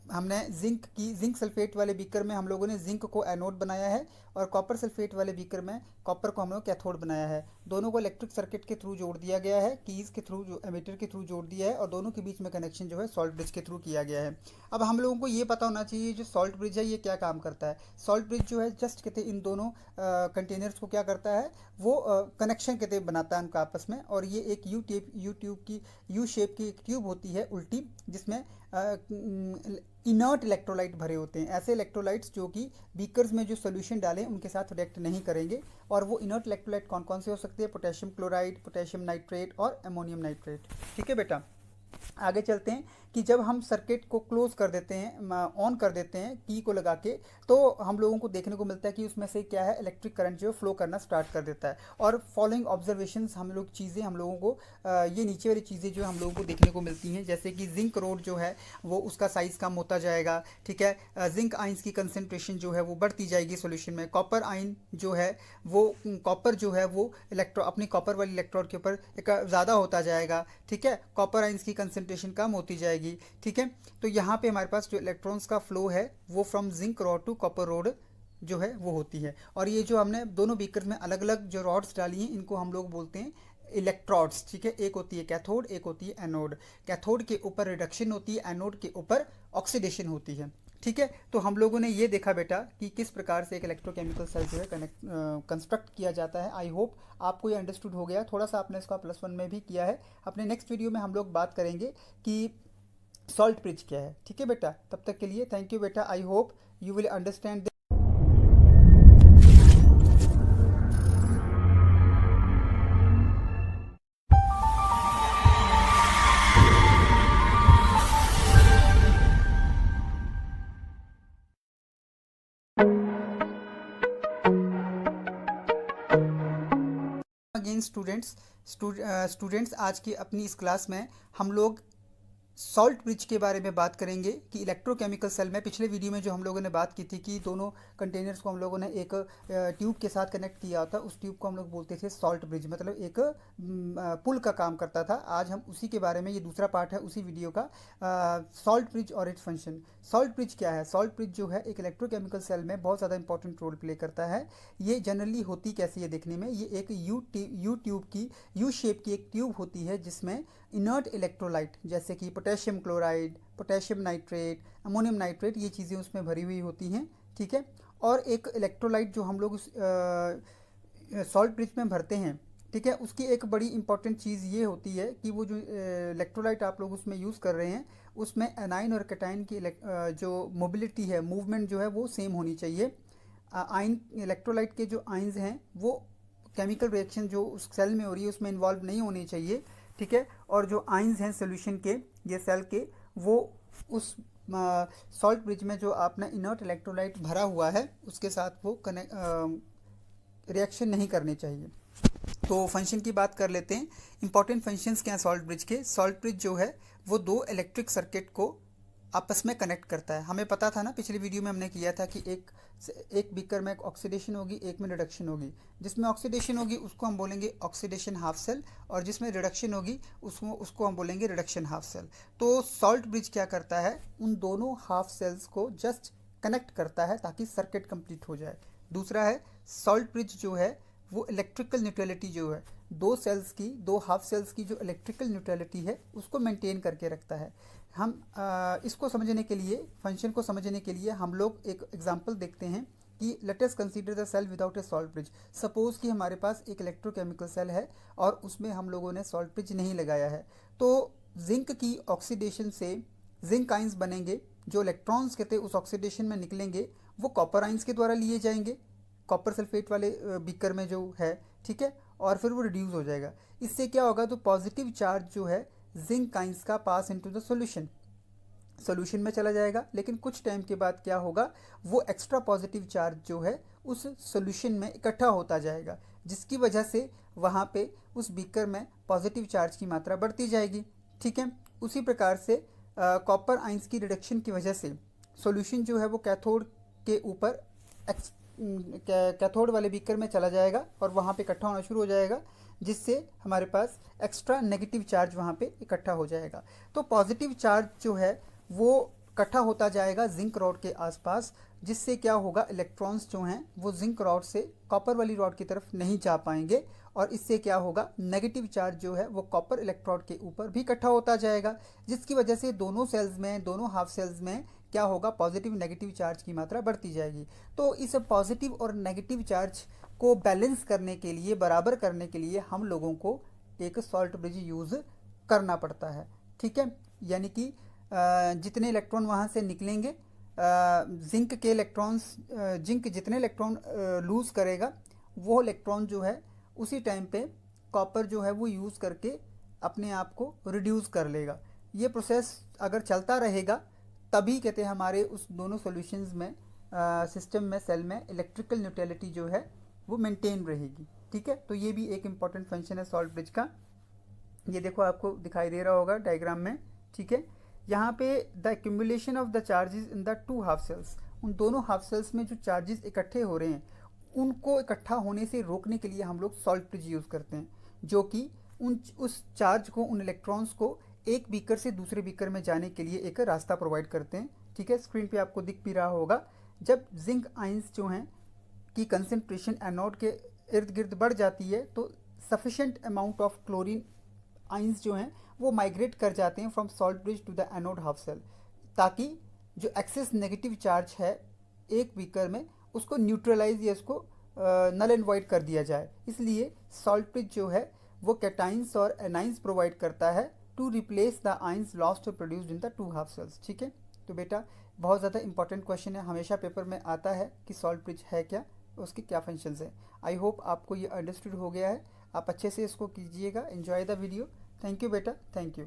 हमने जिंक सल्फेट वाले बीकर में हम लोगों ने जिंक को एनोड बनाया है और कॉपर सल्फेट वाले बीकर में कॉपर को हम लोग कैथोड बनाया है। दोनों को इलेक्ट्रिक सर्किट के थ्रू जोड़ दिया गया है, कीज के थ्रू, जो एमीटर के थ्रू जोड़ दिया है, और दोनों के बीच में कनेक्शन जो है सॉल्ट ब्रिज के थ्रू किया गया है। अब हम लोगों को ये पता होना चाहिए जो सॉल्ट ब्रिज है ये क्या काम करता है। सॉल्ट ब्रिज जो है जस्ट कहते इन दोनों कंटेनर्स को क्या करता है, वो कनेक्शन कहते बनाता है उनका आपस में, और ये एक यू शेप की एक ट्यूब होती है उल्टी, जिसमें इनर्ट इलेक्ट्रोलाइट भरे होते हैं। ऐसे इलेक्ट्रोलाइट्स जो कि बीकर्स में जो सोल्यूशन डालें उनके साथ रिएक्ट नहीं करेंगे। और वो इनर्ट इलेक्ट्रोलाइट कौन कौन से हो सकते हैं, पोटेशियम क्लोराइड, पोटेशियम नाइट्रेट और अमोनियम नाइट्रेट। ठीक है बेटा, आगे चलते हैं कि जब हम सर्किट को क्लोज कर देते हैं, ऑन कर देते हैं की को लगा के, तो हम लोगों को देखने को मिलता है कि उसमें से क्या है, इलेक्ट्रिक करंट जो है फ्लो करना स्टार्ट कर देता है। और फॉलोइंग ऑब्जर्वेशंस हम लोगों को ये नीचे वाली चीज़ें जो हम लोगों को देखने को मिलती हैं, जैसे कि जिंक रोड जो है वो उसका साइज़ कम होता जाएगा। ठीक है, जिंक आइंस की कंसेंट्रेशन जो है वो बढ़ती जाएगी सोल्यूशन में। कॉपर आइन जो है वो, कॉपर जो है वो अपनी कॉपर वाली इलेक्ट्रोड के ऊपर एक ज़्यादा होता जाएगा। ठीक है, कॉपर आइंस की कंसेंट्रेशन कम होती जाएगी। ठीक है, तो यहाँ पे हमारे पास जो इलेक्ट्रॉन्स का फ्लो है वो from zinc rod to copper rod जो है वो होती है। और ये जो हमने दोनों बीकर में अलग अलग जो रॉड्स डाली हैं इनको हम लोग बोलते हैं इलेक्ट्रोड्स। ठीक है, एक होती है कैथोड, एक होती है एनोड। कैथोड के ऊपर रिडक्शन होती है, एनोड के ऊपर ऑक्सीडेशन होती है। ठीक है, तो हम लोगों ने ये देखा बेटा कि किस प्रकार से एक इलेक्ट्रोकेमिकल सेल जो है कंस्ट्रक्ट किया जाता है। आई होप आपको ये अंडरस्टूड हो गया, थोड़ा सा आपने इसका +1 में भी किया है। अपने नेक्स्ट वीडियो में हम लोग बात करेंगे कि सॉल्ट ब्रिज क्या है। ठीक है बेटा, तब तक के लिए थैंक यू बेटा। I hope you will understand. Again students आज की अपनी इस क्लास में हम लोग सॉल्ट ब्रिज के बारे में बात करेंगे कि इलेक्ट्रोकेमिकल सेल में पिछले वीडियो में जो हम लोगों ने बात की थी कि दोनों कंटेनर्स को हम लोगों ने एक ट्यूब के साथ कनेक्ट किया होता, उस ट्यूब को हम लोग बोलते थे सॉल्ट ब्रिज, मतलब एक पुल का काम करता था। आज हम उसी के बारे में, ये दूसरा पार्ट है उसी वीडियो का, सॉल्ट ब्रिज और इट्स फंक्शन। सॉल्ट ब्रिज क्या है? सॉल्ट ब्रिज जो है एक इलेक्ट्रोकेमिकल सेल में बहुत ज़्यादा इंपॉर्टेंट रोल प्ले करता है। ये जनरली होती कैसी है देखने में, ये एक यू शेप की एक ट्यूब होती है जिसमें इनर्ट इलेक्ट्रोलाइट जैसे कि potassium chloride, potassium nitrate, ammonium nitrate, ये चीज़ें उसमें भरी हुई होती हैं। ठीक है, और एक इलेक्ट्रोलाइट जो हम लोग सॉल्ट ब्रिज में भरते हैं, ठीक है, उसकी एक बड़ी इंपॉर्टेंट चीज़ ये होती है कि वो जो इलेक्ट्रोलाइट आप लोग उसमें यूज़ कर रहे हैं उसमें एनाइन और कैटाइन की जो मोबिलिटी है, मूवमेंट जो है वो सेम होनी चाहिए। आइन इलेक्ट्रोलाइट के जो आइंस हैं वो केमिकल रिएक्शन जो उस सेल में हो रही है उसमें इन्वॉल्व नहीं होनी चाहिए। ठीक है, और जो आइंस हैं सोल्यूशन के, ये सेल के, वो उस सॉल्ट ब्रिज में जो आपने इनर्ट इलेक्ट्रोलाइट भरा हुआ है उसके साथ वो रिएक्शन नहीं करनी चाहिए। तो फंक्शन की बात कर लेते हैं। इंपॉर्टेंट फंक्शंस क्या हैं सॉल्ट ब्रिज के। सॉल्ट ब्रिज जो है वो दो इलेक्ट्रिक सर्किट को आपस में कनेक्ट करता है। हमें पता था ना, पिछली वीडियो में हमने किया था कि एक बीकर में ऑक्सीडेशन होगी, एक में रिडक्शन होगी। जिसमें ऑक्सीडेशन होगी उसको हम बोलेंगे ऑक्सीडेशन हाफ सेल, और जिसमें रिडक्शन होगी उसको हम बोलेंगे रिडक्शन हाफ सेल। तो सॉल्ट ब्रिज क्या करता है, उन दोनों हाफ सेल्स को जस्ट कनेक्ट करता है ताकि सर्किट कंप्लीट हो जाए। दूसरा है, सॉल्ट ब्रिज जो है वो इलेक्ट्रिकल न्यूट्रलिटी जो है दो हाफ सेल्स की जो इलेक्ट्रिकल न्यूट्रलिटी है उसको मेंटेन करके रखता है। हम इसको समझने के लिए, फंक्शन को समझने के लिए हम लोग एक एग्जांपल देखते हैं कि let us consider the cell without a salt bridge. Suppose कि हमारे पास एक इलेक्ट्रोकेमिकल सेल है और उसमें हम लोगों ने सॉल्ट ब्रिज नहीं लगाया है। तो जिंक की ऑक्सीडेशन से जिंक आइंस बनेंगे। जो इलेक्ट्रॉन्स कहते हैं उस ऑक्सीडेशन में निकलेंगे वो कॉपर आइंस के द्वारा लिए जाएंगे, कॉपर सल्फेट वाले बीकर में जो है, ठीक है, और फिर वो रिड्यूस हो जाएगा। इससे क्या होगा, तो पॉजिटिव चार्ज जो है जिंक आइंस का पास इनटू द सॉल्यूशन में चला जाएगा। लेकिन कुछ टाइम के बाद क्या होगा, वो एक्स्ट्रा पॉजिटिव चार्ज जो है उस सॉल्यूशन में इकट्ठा होता जाएगा, जिसकी वजह से वहाँ पे उस बीकर में पॉजिटिव चार्ज की मात्रा बढ़ती जाएगी। ठीक है, उसी प्रकार से कॉपर आइंस की रिडक्शन की वजह से सॉल्यूशन जो है वो कैथोड के ऊपर कैथोड वाले बीकर में चला जाएगा और वहाँ पे इकट्ठा होना शुरू हो जाएगा, जिससे हमारे पास एक्स्ट्रा नेगेटिव चार्ज वहाँ पे इकट्ठा हो जाएगा। तो पॉजिटिव चार्ज जो है वो इकट्ठा होता जाएगा जिंक रॉड के आसपास, जिससे क्या होगा, इलेक्ट्रॉन्स जो हैं वो जिंक रॉड से कॉपर वाली रॉड की तरफ नहीं जा पाएंगे, और इससे क्या होगा, नेगेटिव चार्ज जो है वो कॉपर इलेक्ट्रोड के ऊपर भी इकट्ठा होता जाएगा, जिसकी वजह से दोनों सेल्स में, दोनों हाफ सेल्स में क्या होगा, पॉजिटिव नेगेटिव चार्ज की मात्रा बढ़ती जाएगी। तो इस पॉजिटिव और नेगेटिव चार्ज को बैलेंस करने के लिए, बराबर करने के लिए हम लोगों को एक सॉल्ट ब्रिज यूज़ करना पड़ता है। ठीक है, यानी कि जितने इलेक्ट्रॉन वहाँ से निकलेंगे, जिंक जितने इलेक्ट्रॉन लूज़ करेगा वो इलेक्ट्रॉन जो है उसी टाइम पे कॉपर जो है वो यूज़ करके अपने आप को रिड्यूस कर लेगा। ये प्रोसेस अगर चलता रहेगा तभी कहते हैं हमारे उस दोनों सॉल्यूशंस में, सिस्टम में, सेल में इलेक्ट्रिकल न्यूट्रलिटी जो है वो मेंटेन रहेगी। ठीक है, तो ये भी एक इम्पॉर्टेंट फंक्शन है सॉल्ट ब्रिज का। ये देखो आपको दिखाई दे रहा होगा डायग्राम में। ठीक है, यहाँ पे the accumulation of the charges in the two half cells, उन दोनों हाफ सेल्स में जो चार्जेस इकट्ठे हो रहे हैं उनको इकट्ठा होने से रोकने के लिए हम लोग सॉल्ट ब्रिज यूज़ करते हैं, जो कि उस चार्ज को, उन इलेक्ट्रॉन्स को एक बीकर से दूसरे बीकर में जाने के लिए एक रास्ता प्रोवाइड करते हैं। ठीक है, स्क्रीन पे आपको दिख भी रहा होगा। जब जिंक आइंस जो हैं की कंसनट्रेशन एनोड के इर्द गिर्द बढ़ जाती है तो sufficient amount of chlorine ions जो हैं वो माइग्रेट कर जाते हैं from salt bridge to the anode half cell, ताकि जो एक्सेस नेगेटिव चार्ज है एक बीकर में उसको न्यूट्रलाइज या उसको नल एंड वाइड कर दिया जाए। इसलिए सॉल्ट ब्रिज जो है वो कैटाइंस और एनाइंस प्रोवाइड करता है to replace the ions lost produced in the two half cells. ठीक है, तो बेटा बहुत ज़्यादा इंपॉर्टेंट क्वेश्चन है, हमेशा पेपर में आता है कि सॉल्ट ब्रिज है क्या, उसके क्या फंक्शंस हैं। आई होप आपको ये अंडरस्टूड हो गया है। आप अच्छे से इसको कीजिएगा। Enjoy the video. Thank you बेटा, thank you.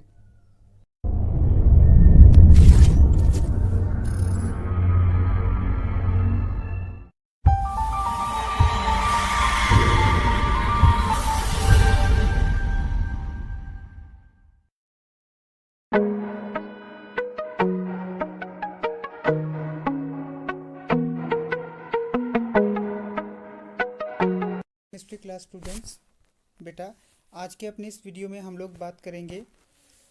Chemistry class students, बेटा आज के अपनी इस वीडियो में हम लोग बात करेंगे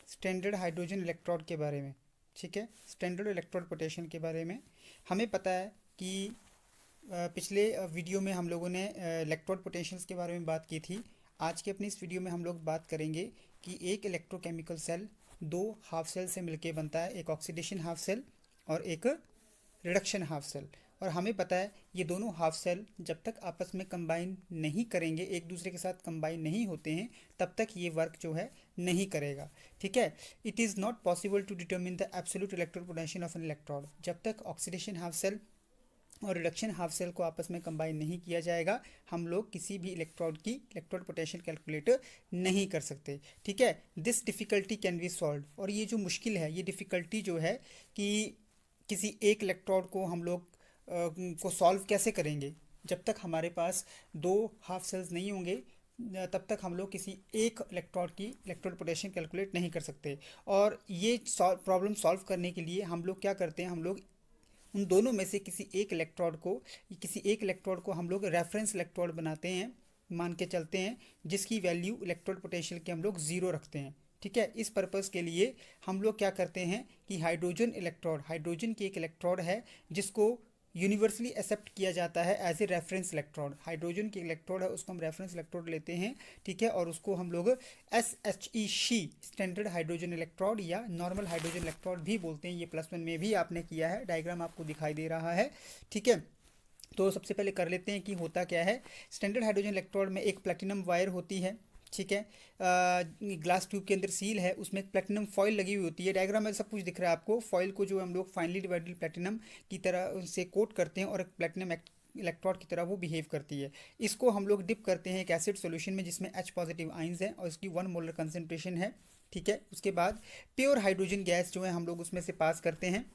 स्टैंडर्ड हाइड्रोजन इलेक्ट्रोड के बारे में। ठीक है, स्टैंडर्ड इलेक्ट्रोड पोटेंशियल के बारे में हमें पता है कि पिछले वीडियो में हम लोगों ने इलेक्ट्रोड पोटेंशियल्स के बारे में बात की थी। आज के अपनी इस वीडियो में हम लोग बात करेंगे कि एक इलेक्ट्रोकेमिकल सेल दो हाफ सेल से मिलके बनता है, एक ऑक्सीडेशन हाफ सेल और एक रिडक्शन हाफ सेल। और हमें पता है ये दोनों हाफ सेल जब तक आपस में कंबाइन नहीं करेंगे, एक दूसरे के साथ कंबाइन नहीं होते हैं, तब तक ये वर्क जो है नहीं करेगा। ठीक है, it is not possible to determine the absolute electrode potential of an electrode. जब तक ऑक्सीडेशन हाफ सेल और रिडक्शन हाफ सेल को आपस में कंबाइन नहीं किया जाएगा, हम लोग किसी भी इलेक्ट्रोड की इलेक्ट्रोड पोटेंशियल कैलकुलेट नहीं कर सकते। ठीक है, this difficulty can be solve. और ये जो मुश्किल है, ये डिफ़िकल्टी जो है कि किसी एक इलेक्ट्रोड को हम लोग को सॉल्व कैसे करेंगे? जब तक हमारे पास दो हाफ सेल्स नहीं होंगे तब तक हम लोग किसी एक इलेक्ट्रोड की इलेक्ट्रोड पोटेंशियल कैलकुलेट नहीं कर सकते। और ये प्रॉब्लम सॉल्व करने के लिए हम लोग क्या करते हैं, हम लोग उन दोनों में से किसी एक इलेक्ट्रोड को हम लोग रेफरेंस इलेक्ट्रोड बनाते हैं, मान के चलते हैं, जिसकी वैल्यू इलेक्ट्रोड पोटेंशियल के हम लोग ज़ीरो रखते हैं। ठीक है, इस पर्पज़ के लिए हम लोग क्या करते हैं कि हाइड्रोजन की एक इलेक्ट्रोड है जिसको यूनिवर्सली एक्सेप्ट किया जाता है as a reference electrode. Hydrogen की इलेक्ट्रोड है, उसको हम रेफरेंस इलेक्ट्रोड लेते हैं। ठीक है, और उसको हम लोग SHEC स्टैंडर्ड हाइड्रोजन इलेक्ट्रोड या नॉर्मल हाइड्रोजन इलेक्ट्रोड भी बोलते हैं। ये +1 में भी आपने किया है, डायग्राम आपको दिखाई दे रहा है। ठीक है, तो सबसे पहले कर लेते हैं कि होता क्या है। स्टैंडर्ड हाइड्रोजन इलेक्ट्रोड में एक प्लेटिनम वायर होती है। ठीक है, ग्लास ट्यूब के अंदर सील है, उसमें एक प्लेटिनम फॉइल लगी हुई होती है। डायग्राम में सब कुछ दिख रहा है आपको। फॉइल को जो हम लोग फाइनली डिवाइडेड प्लेटिनम की तरह से कोट करते हैं और एक प्लेटिनम इलेक्ट्रोड की तरह वो बिहेव करती है। इसको हम लोग डिप करते हैं एक एसिड सॉल्यूशन में जिसमें H पॉजिटिव आइंस हैं और इसकी 1 मोलर कंसेंट्रेशन है। ठीक है, उसके बाद प्योर हाइड्रोजन गैस जो है हम लोग उसमें से पास करते हैं।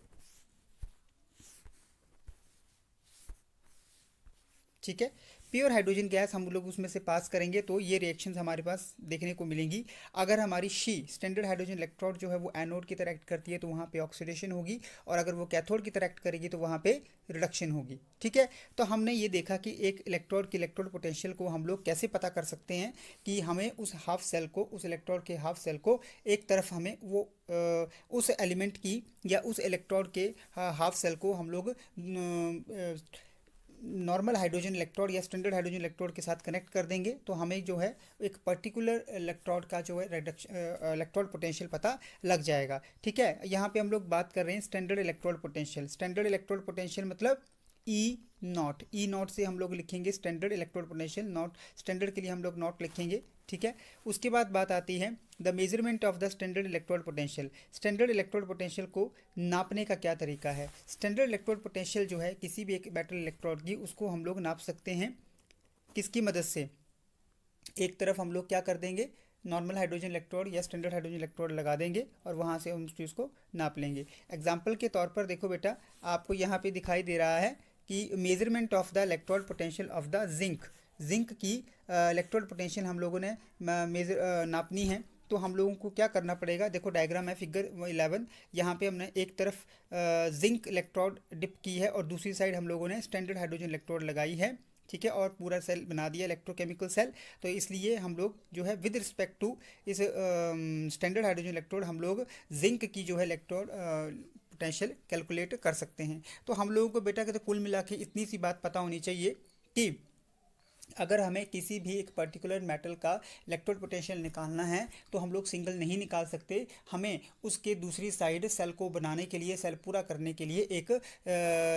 ठीक है, प्योर हाइड्रोजन गैस हम लोग उसमें से पास करेंगे तो ये रिएक्शंस हमारे पास देखने को मिलेंगी। अगर हमारी स्टैंडर्ड हाइड्रोजन इलेक्ट्रोड जो है वो एनोड की तरह एक्ट करती है तो वहाँ पे ऑक्सीडेशन होगी, और अगर वो कैथोड की तरह एक्ट करेगी तो वहाँ पे रिडक्शन होगी। ठीक है, तो हमने ये देखा कि एक इलेक्ट्रोड की इलेक्ट्रोड पोटेंशियल को हम लोग कैसे पता कर सकते हैं कि हमें उस इलेक्ट्रोड के हाफ सेल को एक तरफ हमें वो उस एलिमेंट की या उस इलेक्ट्रोड के हाफ सेल को हम लोग नॉर्मल हाइड्रोजन इलेक्ट्रोड या स्टैंडर्ड हाइड्रोजन इलेक्ट्रोड के साथ कनेक्ट कर देंगे तो हमें जो है एक पर्टिकुलर इलेक्ट्रोड का जो है इलेक्ट्रोड पोटेंशियल पता लग जाएगा। ठीक है, यहाँ पे हम लोग बात कर रहे हैं standard electrode potential. Standard electrode potential मतलब ई नॉट से हम लोग लिखेंगे standard electrode potential. Not standard के लिए हम लोग नॉट लिखेंगे। ठीक है, उसके बाद बात आती है the measurement of the standard electrode potential. Standard electrode potential को नापने का क्या तरीका है? स्टैंडर्ड इलेक्ट्रोड पोटेंशियल जो है किसी भी एक मेटल इलेक्ट्रोड की, उसको हम लोग नाप सकते हैं किसकी मदद से? एक तरफ हम लोग क्या कर देंगे, नॉर्मल हाइड्रोजन इलेक्ट्रोड या स्टैंडर्ड हाइड्रोजन इलेक्ट्रोड लगा देंगे और वहाँ से हम उस चीज़ को नाप लेंगे। एग्जाम्पल के तौर पर देखो बेटा, आपको यहाँ पे दिखाई दे रहा है कि measurement of the electrode potential of the zinc की इलेक्ट्रोड पोटेंशियल हम लोगों ने नापनी है। तो हम लोगों को क्या करना पड़ेगा? देखो डायग्राम है फिगर 11। यहाँ पे हमने एक तरफ जिंक इलेक्ट्रोड डिप की है और दूसरी साइड हम लोगों ने स्टैंडर्ड हाइड्रोजन इलेक्ट्रोड लगाई है। ठीक है, और पूरा सेल बना दिया इलेक्ट्रोकेमिकल सेल। तो इसलिए हम लोग जो है विद रिस्पेक्ट टू इस स्टैंडर्ड हाइड्रोजन इलेक्ट्रोड हम लोग जिंक की जो है इलेक्ट्रोड पोटेंशियल कैलकुलेट कर सकते हैं। तो हम लोगों को बेटा कहते कुल मिला के इतनी सी बात पता होनी चाहिए कि अगर हमें किसी भी एक पर्टिकुलर मेटल का इलेक्ट्रोड पोटेंशियल निकालना है तो हम लोग सिंगल नहीं निकाल सकते। हमें उसके दूसरी साइड सेल को बनाने के लिए, सेल पूरा करने के लिए एक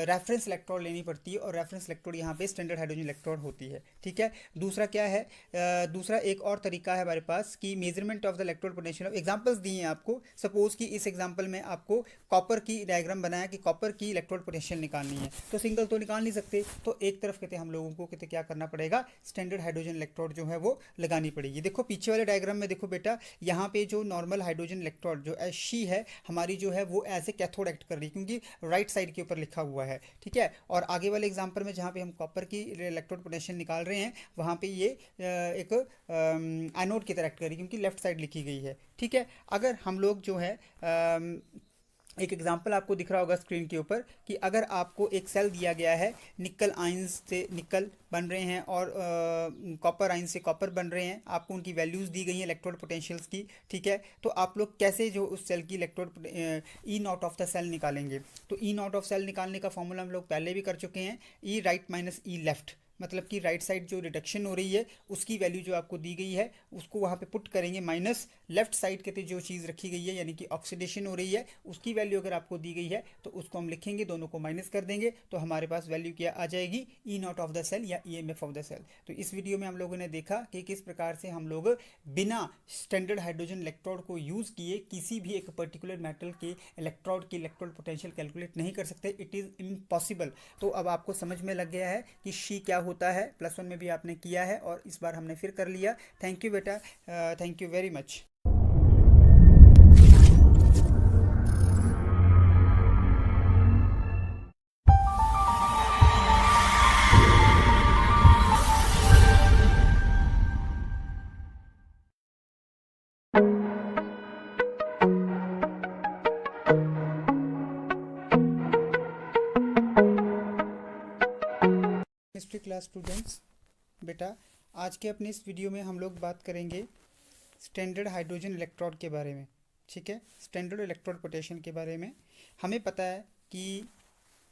रेफरेंस इलेक्ट्रोड लेनी पड़ती है और रेफरेंस इलेक्ट्रोड यहाँ पे स्टैंडर्ड हाइड्रोजन इलेक्ट्रोड होती है। ठीक है, दूसरा क्या है? दूसरा एक और तरीका है हमारे पास कि measurement of the electrode potential of examples दिए हैं आपको। सपोज कि इस एग्जाम्पल में आपको कॉपर की डायग्राम बनाया कि कॉपर की इलेक्ट्रोड पोटेंशियल निकालनी है, तो सिंगल तो निकाल नहीं सकते। तो एक तरफ कहते हम लोगों को कहते क्या करना पड़ेगा, स्टैंडर्ड हाइड्रोजन इलेक्ट्रोड जो है वो लगानी पड़ेगी। देखो पीछे वाले डायग्राम में देखो बेटा, यहाँ पे जो नॉर्मल हाइड्रोजन इलेक्ट्रोड जो He है हमारी जो है वो एज ए कैथोड एक्ट कर रही है क्योंकि राइट साइड के ऊपर लिखा हुआ है। ठीक है, और आगे वाले एग्जाम्पल में जहाँ पे हम कॉपर की इलेक्ट्रोड पोटेंशियल निकाल रहे हैं वहाँ पे ये एक एनोड की तरह एक्ट कर रही है क्योंकि लेफ्ट साइड लिखी गई है। ठीक है, अगर हम लोग जो है एक एग्जाम्पल आपको दिख रहा होगा स्क्रीन के ऊपर कि अगर आपको एक सेल दिया गया है, निकल आयंस से निकल बन रहे हैं और कॉपर आयंस से कॉपर बन रहे हैं, आपको उनकी वैल्यूज़ दी गई हैं इलेक्ट्रोड पोटेंशियल्स की। ठीक है, तो आप लोग कैसे जो उस सेल की electrode E nought of the cell निकालेंगे? तो ई नॉट ऑफ सेल निकालने का फॉर्मूला हम लोग पहले भी कर चुके हैं, ई राइट माइनस ई लेफ्ट। मतलब कि राइट साइड जो रिडक्शन हो रही है उसकी वैल्यू जो आपको दी गई है उसको वहाँ पे पुट करेंगे, माइनस लेफ्ट साइड के जो चीज़ रखी गई है यानी कि ऑक्सीडेशन हो रही है उसकी वैल्यू अगर आपको दी गई है तो उसको हम लिखेंगे, दोनों को माइनस कर देंगे तो हमारे पास वैल्यू क्या आ जाएगी, E nought of the cell या EMF ऑफ द सेल। तो इस वीडियो में हम लोगों ने देखा कि किस प्रकार से हम लोग बिना स्टैंडर्ड हाइड्रोजन इलेक्ट्रोड को यूज़ किए किसी भी एक पर्टिकुलर मेटल के इलेक्ट्रोड की इलेक्ट्रोड पोटेंशियल कैलकुलेट नहीं कर सकते, इट इज़ इम्पॉसिबल। तो अब आपको समझ में लग गया है कि शी क्या होता है, +1 में भी आपने किया है और इस बार हमने फिर कर लिया। थैंक यू बेटा, thank you very much. Class students, बेटा आज के अपने इस वीडियो में हम लोग बात करेंगे स्टैंडर्ड हाइड्रोजन इलेक्ट्रोड के बारे में। ठीक है, स्टैंडर्ड इलेक्ट्रोड पोटेंशियल के बारे में हमें पता है कि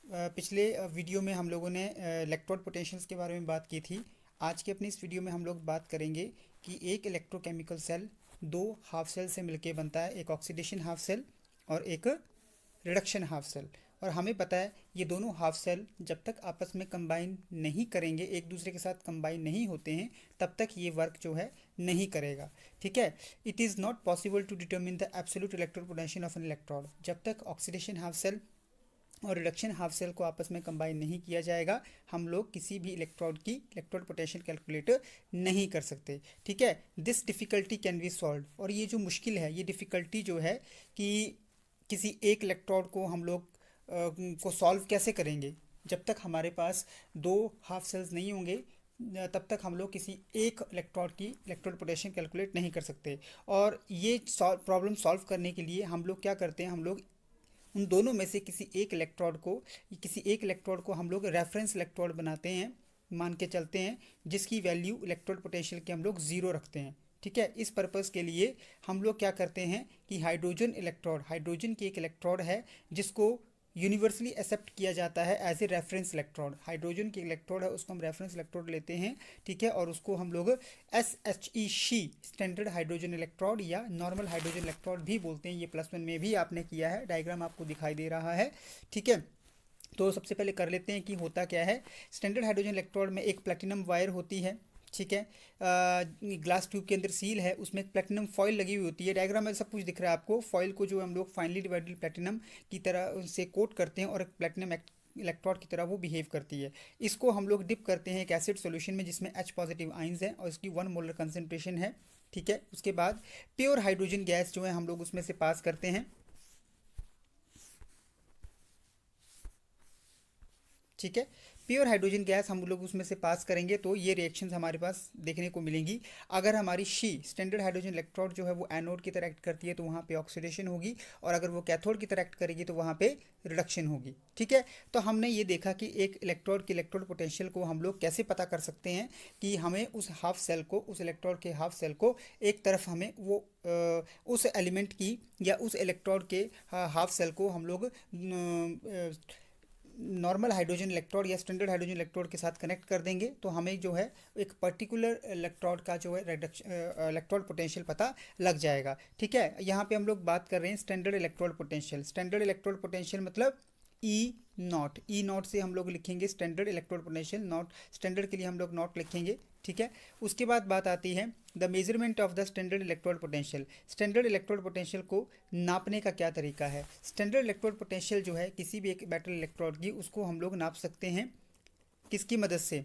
पिछले वीडियो में हम लोगों ने इलेक्ट्रोड पोटेंशियल्स के बारे में बात की थी। आज के अपनी इस वीडियो में हम लोग बात करेंगे कि एक इलेक्ट्रोकेमिकल सेल दो हाफ सेल से मिलके बनता है, एक ऑक्सीडेशन हाफ सेल और एक रिडक्शन हाफ सेल। और हमें पता है ये दोनों हाफ सेल जब तक आपस में कंबाइन नहीं करेंगे, एक दूसरे के साथ कंबाइन नहीं होते हैं, तब तक ये वर्क जो है नहीं करेगा। ठीक है, it is not possible to determine the absolute electrode potential of an electrode. जब तक ऑक्सीडेशन हाफ सेल और रिडक्शन हाफ सेल को आपस में कंबाइन नहीं किया जाएगा, हम लोग किसी भी इलेक्ट्रोड की इलेक्ट्रोड पोटेंशियल कैलकुलेट नहीं कर सकते। ठीक है, this difficulty can be solve. और ये जो मुश्किल है, ये डिफ़िकल्टी जो है कि किसी एक इलेक्ट्रोड को हम लोग को सॉल्व कैसे करेंगे। जब तक हमारे पास दो हाफ सेल्स नहीं होंगे तब तक हम लोग किसी एक इलेक्ट्रोड की इलेक्ट्रोड पोटेंशियल कैलकुलेट नहीं कर सकते। और ये प्रॉब्लम सॉल्व करने के लिए हम लोग क्या करते हैं, हम लोग उन दोनों में से किसी एक इलेक्ट्रोड को हम लोग रेफरेंस इलेक्ट्रोड बनाते हैं, मान के चलते हैं, जिसकी वैल्यू इलेक्ट्रोड पोटेंशियल के हम लोग ज़ीरो रखते हैं। ठीक है, इस पर्पज़ के लिए हम लोग क्या करते हैं कि हाइड्रोजन की एक इलेक्ट्रोड है जिसको यूनिवर्सली एक्सेप्ट किया जाता है as a reference electrode. Hydrogen की इलेक्ट्रोड है, उसको हम रेफरेंस इलेक्ट्रोड लेते हैं। ठीक है, और उसको हम लोग SHEC स्टैंडर्ड हाइड्रोजन इलेक्ट्रोड या नॉर्मल हाइड्रोजन इलेक्ट्रोड भी बोलते हैं। ये +1 में भी आपने किया है, डायग्राम आपको दिखाई दे रहा है। ठीक है, तो सबसे पहले कर लेते हैं कि होता क्या है। स्टैंडर्ड हाइड्रोजन इलेक्ट्रोड में एक प्लेटिनम वायर होती है। ठीक है, ग्लास ट्यूब के अंदर सील है, उसमें प्लेटिनम फॉइल लगी हुई होती है। डायग्राम में सब कुछ दिख रहा है आपको। फॉइल को जो हम लोग फाइनली डिवाइडेड प्लेटिनम की तरह से कोट करते हैं और प्लेटिनम इलेक्ट्रोड की तरह वो बिहेव करती है। इसको हम लोग डिप करते हैं एक एसिड सॉल्यूशन में जिसमें H पॉजिटिव आइंस हैं और इसकी 1 मोलर कंसनट्रेशन है। ठीक है, उसके बाद प्योर हाइड्रोजन गैस जो है हम लोग उसमें से पास करते हैं। ठीक है, प्योर हाइड्रोजन गैस हम लोग उसमें से पास करेंगे तो ये रिएक्शंस हमारे पास देखने को मिलेंगी। अगर हमारी स्टैंडर्ड हाइड्रोजन इलेक्ट्रोड जो है वो एनोड की तरह एक्ट करती है तो वहाँ पे ऑक्सीडेशन होगी, और अगर वो कैथोड की तरह एक्ट करेगी तो वहाँ पे रिडक्शन होगी। ठीक है, तो हमने ये देखा कि एक इलेक्ट्रोड की इलेक्ट्रोड पोटेंशियल को हम लोग कैसे पता कर सकते हैं कि हमें उस हाफ सेल को, उस इलेक्ट्रोड के हाफ सेल को एक तरफ हमें वो उस एलिमेंट की या उस इलेक्ट्रोड के हाफ सेल को हम लोग नॉर्मल हाइड्रोजन इलेक्ट्रोड या स्टैंडर्ड हाइड्रोजन इलेक्ट्रोड के साथ कनेक्ट कर देंगे तो हमें जो है एक पर्टिकुलर इलेक्ट्रोड का जो है इलेक्ट्रोड पोटेंशियल पता लग जाएगा। ठीक है, यहाँ पे हम लोग बात कर रहे हैं standard electrode potential. Standard electrode potential मतलब ई नॉट से हम लोग लिखेंगे standard electrode potential. Not standard के लिए हम लोग नॉट लिखेंगे। ठीक है, उसके बाद बात आती है the measurement of the standard electrode potential. Standard electrode potential को नापने का क्या तरीका है। स्टैंडर्ड इलेक्ट्रोड पोटेंशियल जो है किसी भी एक मेटल इलेक्ट्रोड की, उसको हम लोग नाप सकते हैं किसकी मदद से।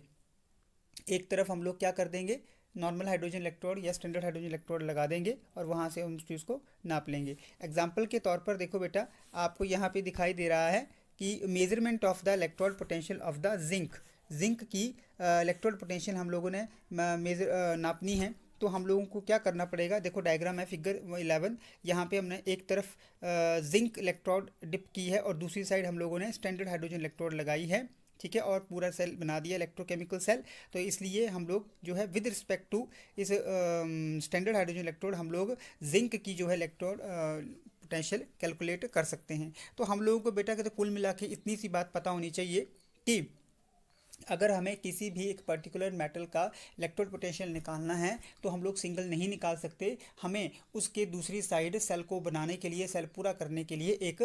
एक तरफ हम लोग क्या कर देंगे, नॉर्मल हाइड्रोजन इलेक्ट्रोड या स्टैंडर्ड हाइड्रोजन इलेक्ट्रोड लगा देंगे और वहाँ से हम उस चीज़ को नाप लेंगे। एग्जाम्पल के तौर पर देखो बेटा, आपको यहाँ पे दिखाई दे रहा है कि measurement of the electrode potential of the zinc की इलेक्ट्रोड पोटेंशियल हम लोगों ने नापनी है। तो हम लोगों को क्या करना पड़ेगा, देखो डायग्राम है फिगर 11। यहाँ पे हमने एक तरफ जिंक इलेक्ट्रोड डिप की है और दूसरी साइड हम लोगों ने स्टैंडर्ड हाइड्रोजन इलेक्ट्रोड लगाई है। ठीक है, और पूरा सेल बना दिया इलेक्ट्रोकेमिकल सेल। तो इसलिए हम लोग जो है विद रिस्पेक्ट टू इस स्टैंडर्ड हाइड्रोजन इलेक्ट्रोड हम लोग जिंक की जो है इलेक्ट्रोड पोटेंशियल कैलकुलेट कर सकते हैं। तो हम लोगों को बेटा कहते कुल मिला के इतनी सी बात पता होनी चाहिए कि अगर हमें किसी भी एक पर्टिकुलर मेटल का इलेक्ट्रोड पोटेंशियल निकालना है तो हम लोग सिंगल नहीं निकाल सकते। हमें उसके दूसरी साइड सेल को बनाने के लिए, सेल पूरा करने के लिए एक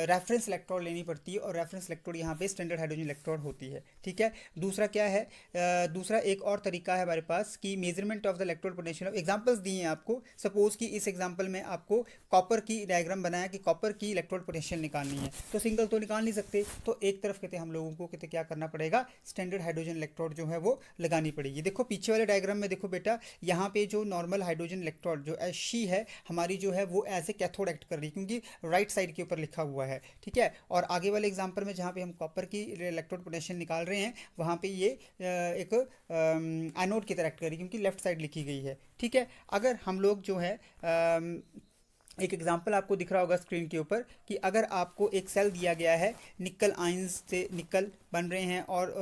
रेफरेंस इलेक्ट्रोड लेनी पड़ती है और रेफरेंस इलेक्ट्रोड यहाँ पे स्टैंडर्ड हाइड्रोजन इलेक्ट्रोड होती है। ठीक है, दूसरा क्या है, दूसरा एक और तरीका है हमारे पास कि measurement of the electrode potential. Examples दिए हैं आपको। सपोज कि इस एग्जाम्पल में आपको कॉपर की डायग्राम बनाया कि कॉपर की इलेक्ट्रोड पोटेंशियल निकालनी है, तो सिंगल तो निकाल नहीं सकते। तो एक तरफ कहते हम लोगों को कहते क्या करना पड़ेगा, स्टैंडर्ड हाइड्रोजन इलेक्ट्रोड जो है वो लगानी पड़ेगी। देखो पीछे वाले डायग्राम में देखो बेटा, यहाँ पे जो नॉर्मल हाइड्रोजन इलेक्ट्रोड जो He है हमारी जो है वो एज ए कैथोड एक्ट कर रही है क्योंकि राइट साइड के ऊपर लिखा हुआ है। ठीक है, और आगे वाले एग्जाम्पल में जहाँ पे हम कॉपर की इलेक्ट्रोड पोटेंशियल निकाल रहे हैं वहाँ पे ये एक एनोड की तरह एक्ट कर रही है क्योंकि लेफ्ट साइड लिखी गई है। ठीक है, अगर हम लोग जो है एक एग्जांपल आपको दिख रहा होगा स्क्रीन के ऊपर कि अगर आपको एक सेल दिया गया है, निकल आयंस से निकल बन रहे हैं और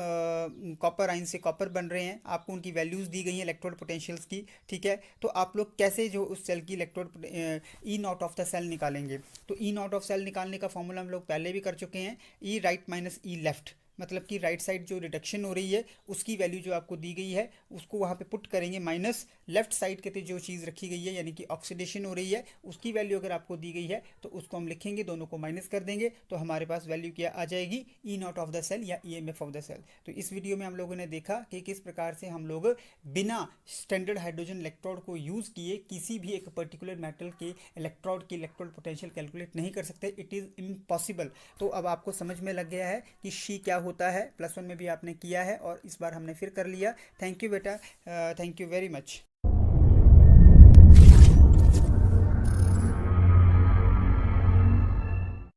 कॉपर आयंस से कॉपर बन रहे हैं, आपको उनकी वैल्यूज़ दी गई हैं इलेक्ट्रोड पोटेंशियल्स की, ठीक है। तो आप लोग कैसे जो उस सेल की electrode E nought of the cell निकालेंगे? तो ई नॉट ऑफ सेल निकालने का फॉर्मूला हम लोग पहले भी कर चुके हैं, ई राइट माइनस ई लेफ्ट, मतलब कि राइट साइड जो रिडक्शन हो रही है उसकी वैल्यू जो आपको दी गई है उसको वहाँ पे पुट करेंगे, माइनस लेफ्ट साइड के जो चीज़ रखी गई है यानी कि ऑक्सीडेशन हो रही है उसकी वैल्यू अगर आपको दी गई है तो उसको हम लिखेंगे, दोनों को माइनस कर देंगे तो हमारे पास वैल्यू क्या आ जाएगी? E nought of the cell या E M F of the cell. तो इस वीडियो में हम लोगों ने देखा कि किस प्रकार से हम लोग बिना स्टैंडर्ड हाइड्रोजन इलेक्ट्रोड को यूज़ किए किसी भी एक पर्टिकुलर मेटल के इलेक्ट्रोड की इलेक्ट्रोड पोटेंशियल कैलकुलेट नहीं कर सकते, इट इज़ इम्पॉसिबल। तो अब आपको समझ में लग गया है कि शी क्या होता है, +1 में भी आपने किया है और इस बार हमने फिर कर लिया। थैंक यू बेटा, थैंक यू वेरी मच।